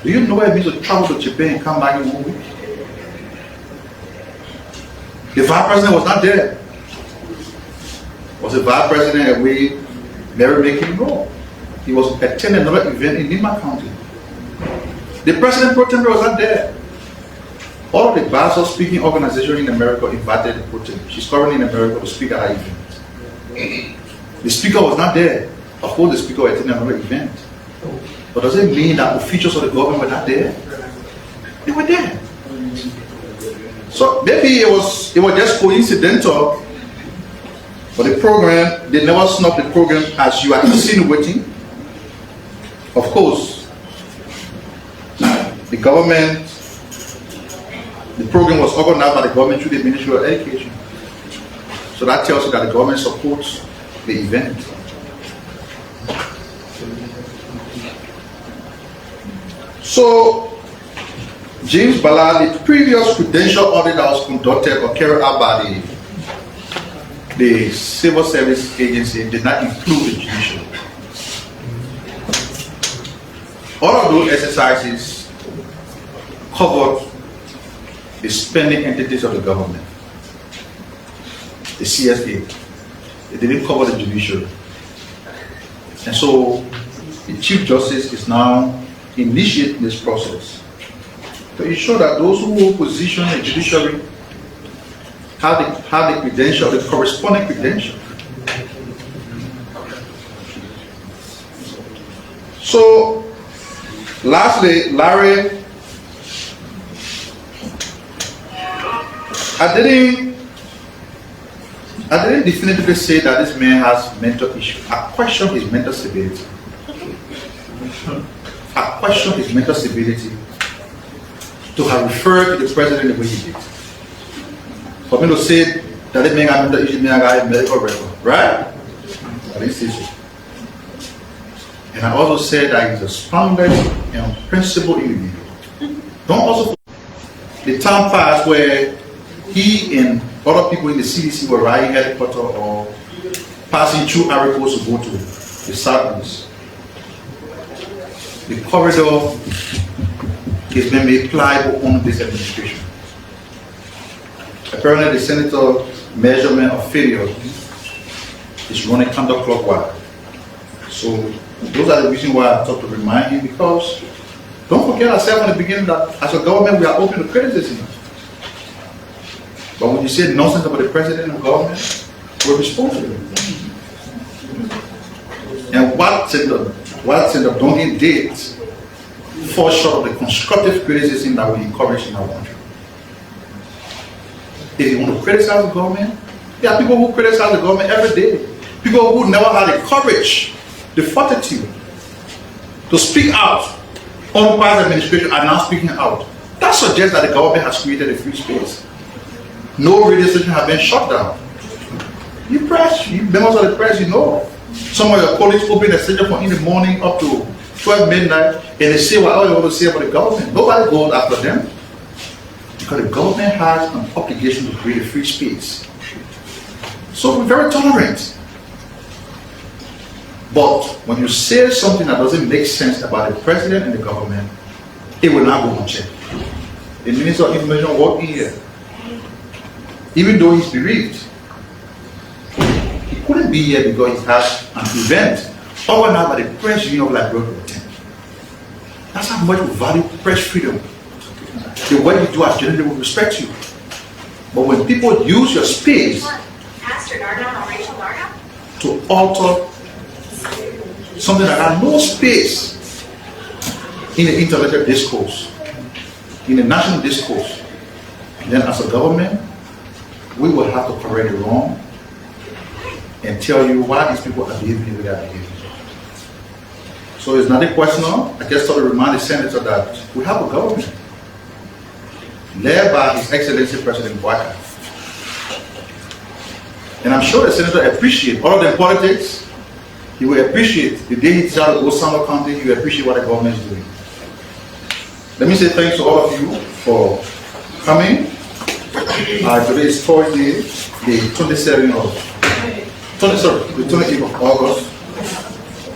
Do you know what it means to travel to Japan and come back in 1 week? The vice president was not there. Was the vice president away merry-making? No. He was attending another event in Lima County. The president pro tempore was not there. All of the Basel speaking organizations in America invited the pro tempore. She's currently in America to speak at her event. The speaker was not there. Of course, the speaker attended another event. But does it mean that officials of the government were not there? They were there. So maybe it was just coincidental, but the program, they never snubbed the program as you are insinuating. Of course, the government, the program was organized by the government through the Ministry of Education. So that tells you that the government supports the event. So, James Ballard, the previous credential audit that was conducted or carried out by the Civil Service Agency did not include the judiciary. All of those exercises covered the spending entities of the government, the CSA. It didn't cover the judiciary. And so the Chief Justice is now initiating this process to ensure that those who hold position in the judiciary have the credential, the corresponding credential. So, lastly, Larry, I didn't definitively say that this man has mental issues. I question his mental stability. I question his mental stability to have referred to the president the way he did. For me to say that this man has mental issues, man got a medical record, right? I didn't say so. And I also said that he's a stronger and principled individual. Don't also the time passed where he and other people in the CDC were riding helicopter or passing through airports to go to the southeast. The corridor is being made pliable on this administration. Apparently, the senator measurement of failure is running counterclockwise. So those are the reasons why I thought to remind you, because don't forget I said from the beginning that as a government we are open to criticism. But when you say nonsense about the president and government, we're responsible. And what Senator Duncan did fall short of the constructive criticism that we encourage in our country. If you want to criticize the government, there are people who criticize the government every day. People who never had the courage, the fortitude to speak out on past administration are now speaking out. That suggests that the government has created a free space. No radio station has been shut down. You press, you members of the press, you know. Some of your colleagues open a station from in the morning up to 12 midnight and they say what they want to say about the government. Nobody goes after them. Because the government has an obligation to create a free space. So we're very tolerant. But when you say something that doesn't make sense about the president and the government, it will not go unchecked. The Minister of Information worked here. Even though he's bereaved, he couldn't be here because he has an event organized by the Press Union of Liberia. That's how much we value press freedom. The way you do as generally will respect you. But when people use your space to alter something that has no space in the intellectual discourse, in the national discourse, then as a government, we will have to correct the wrong and tell you why these people are behaving the way they are behaving. So it's not a question of, I just thought to remind the senator that we have a government led by His Excellency President Boyka. And I'm sure the senator appreciates all of the politics. He will appreciate the day he decided to go Summer County, he will appreciate what the government is doing. Let me say thanks to all of you for coming. Today is Thursday, the 28th of August.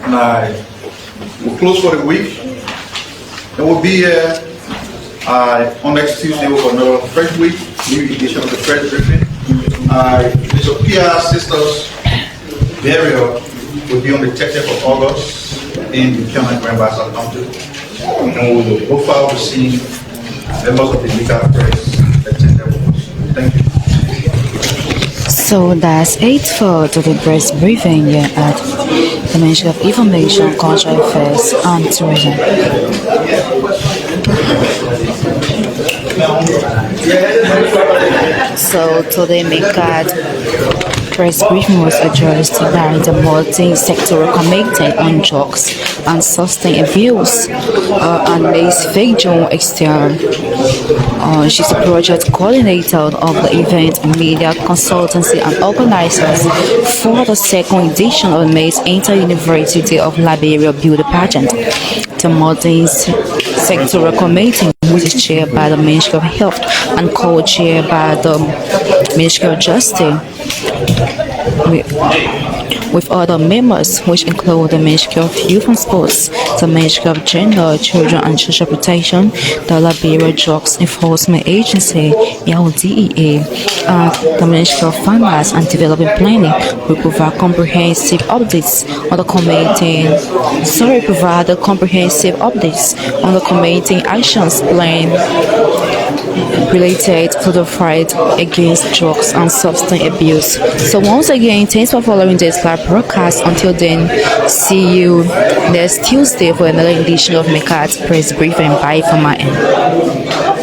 And I will close for the week. And we'll be here on next Tuesday for another fresh week, new edition of the press briefing. Mr. P.R. Sisters burial will be on the 30th of August in the Buchanan Grand Bassa County. And we will go forward to see members of the MICAT press attend their works. Thank you. So that's it for today's press briefing here at the Ministry of Information, Cultural Affairs and Tourism. So today MICAT press briefing was addressed by the multi-sectorial committee on drugs and substance abuse and Ms. Feijon Exter. She's the project coordinator of the event, media consultancy and organizers for the second edition of May's Inter-University of Liberia Beauty Pageant. The multi-sectorial committee, which is chaired by the Ministry of Health and co-chaired by the Ministry of Justice, with other members, which include the Ministry of Youth and Sports, the Ministry of Gender, Children and Social Protection, the Liberia Drugs Enforcement Agency, LDEA, and the Ministry of Finance and Development Planning, will provide comprehensive updates on the committee actions plan related to the fight against drugs and substance abuse. So once again, thanks for following this live broadcast. Until then, see you next Tuesday for another edition of MICAT Press Briefing. Bye from my end.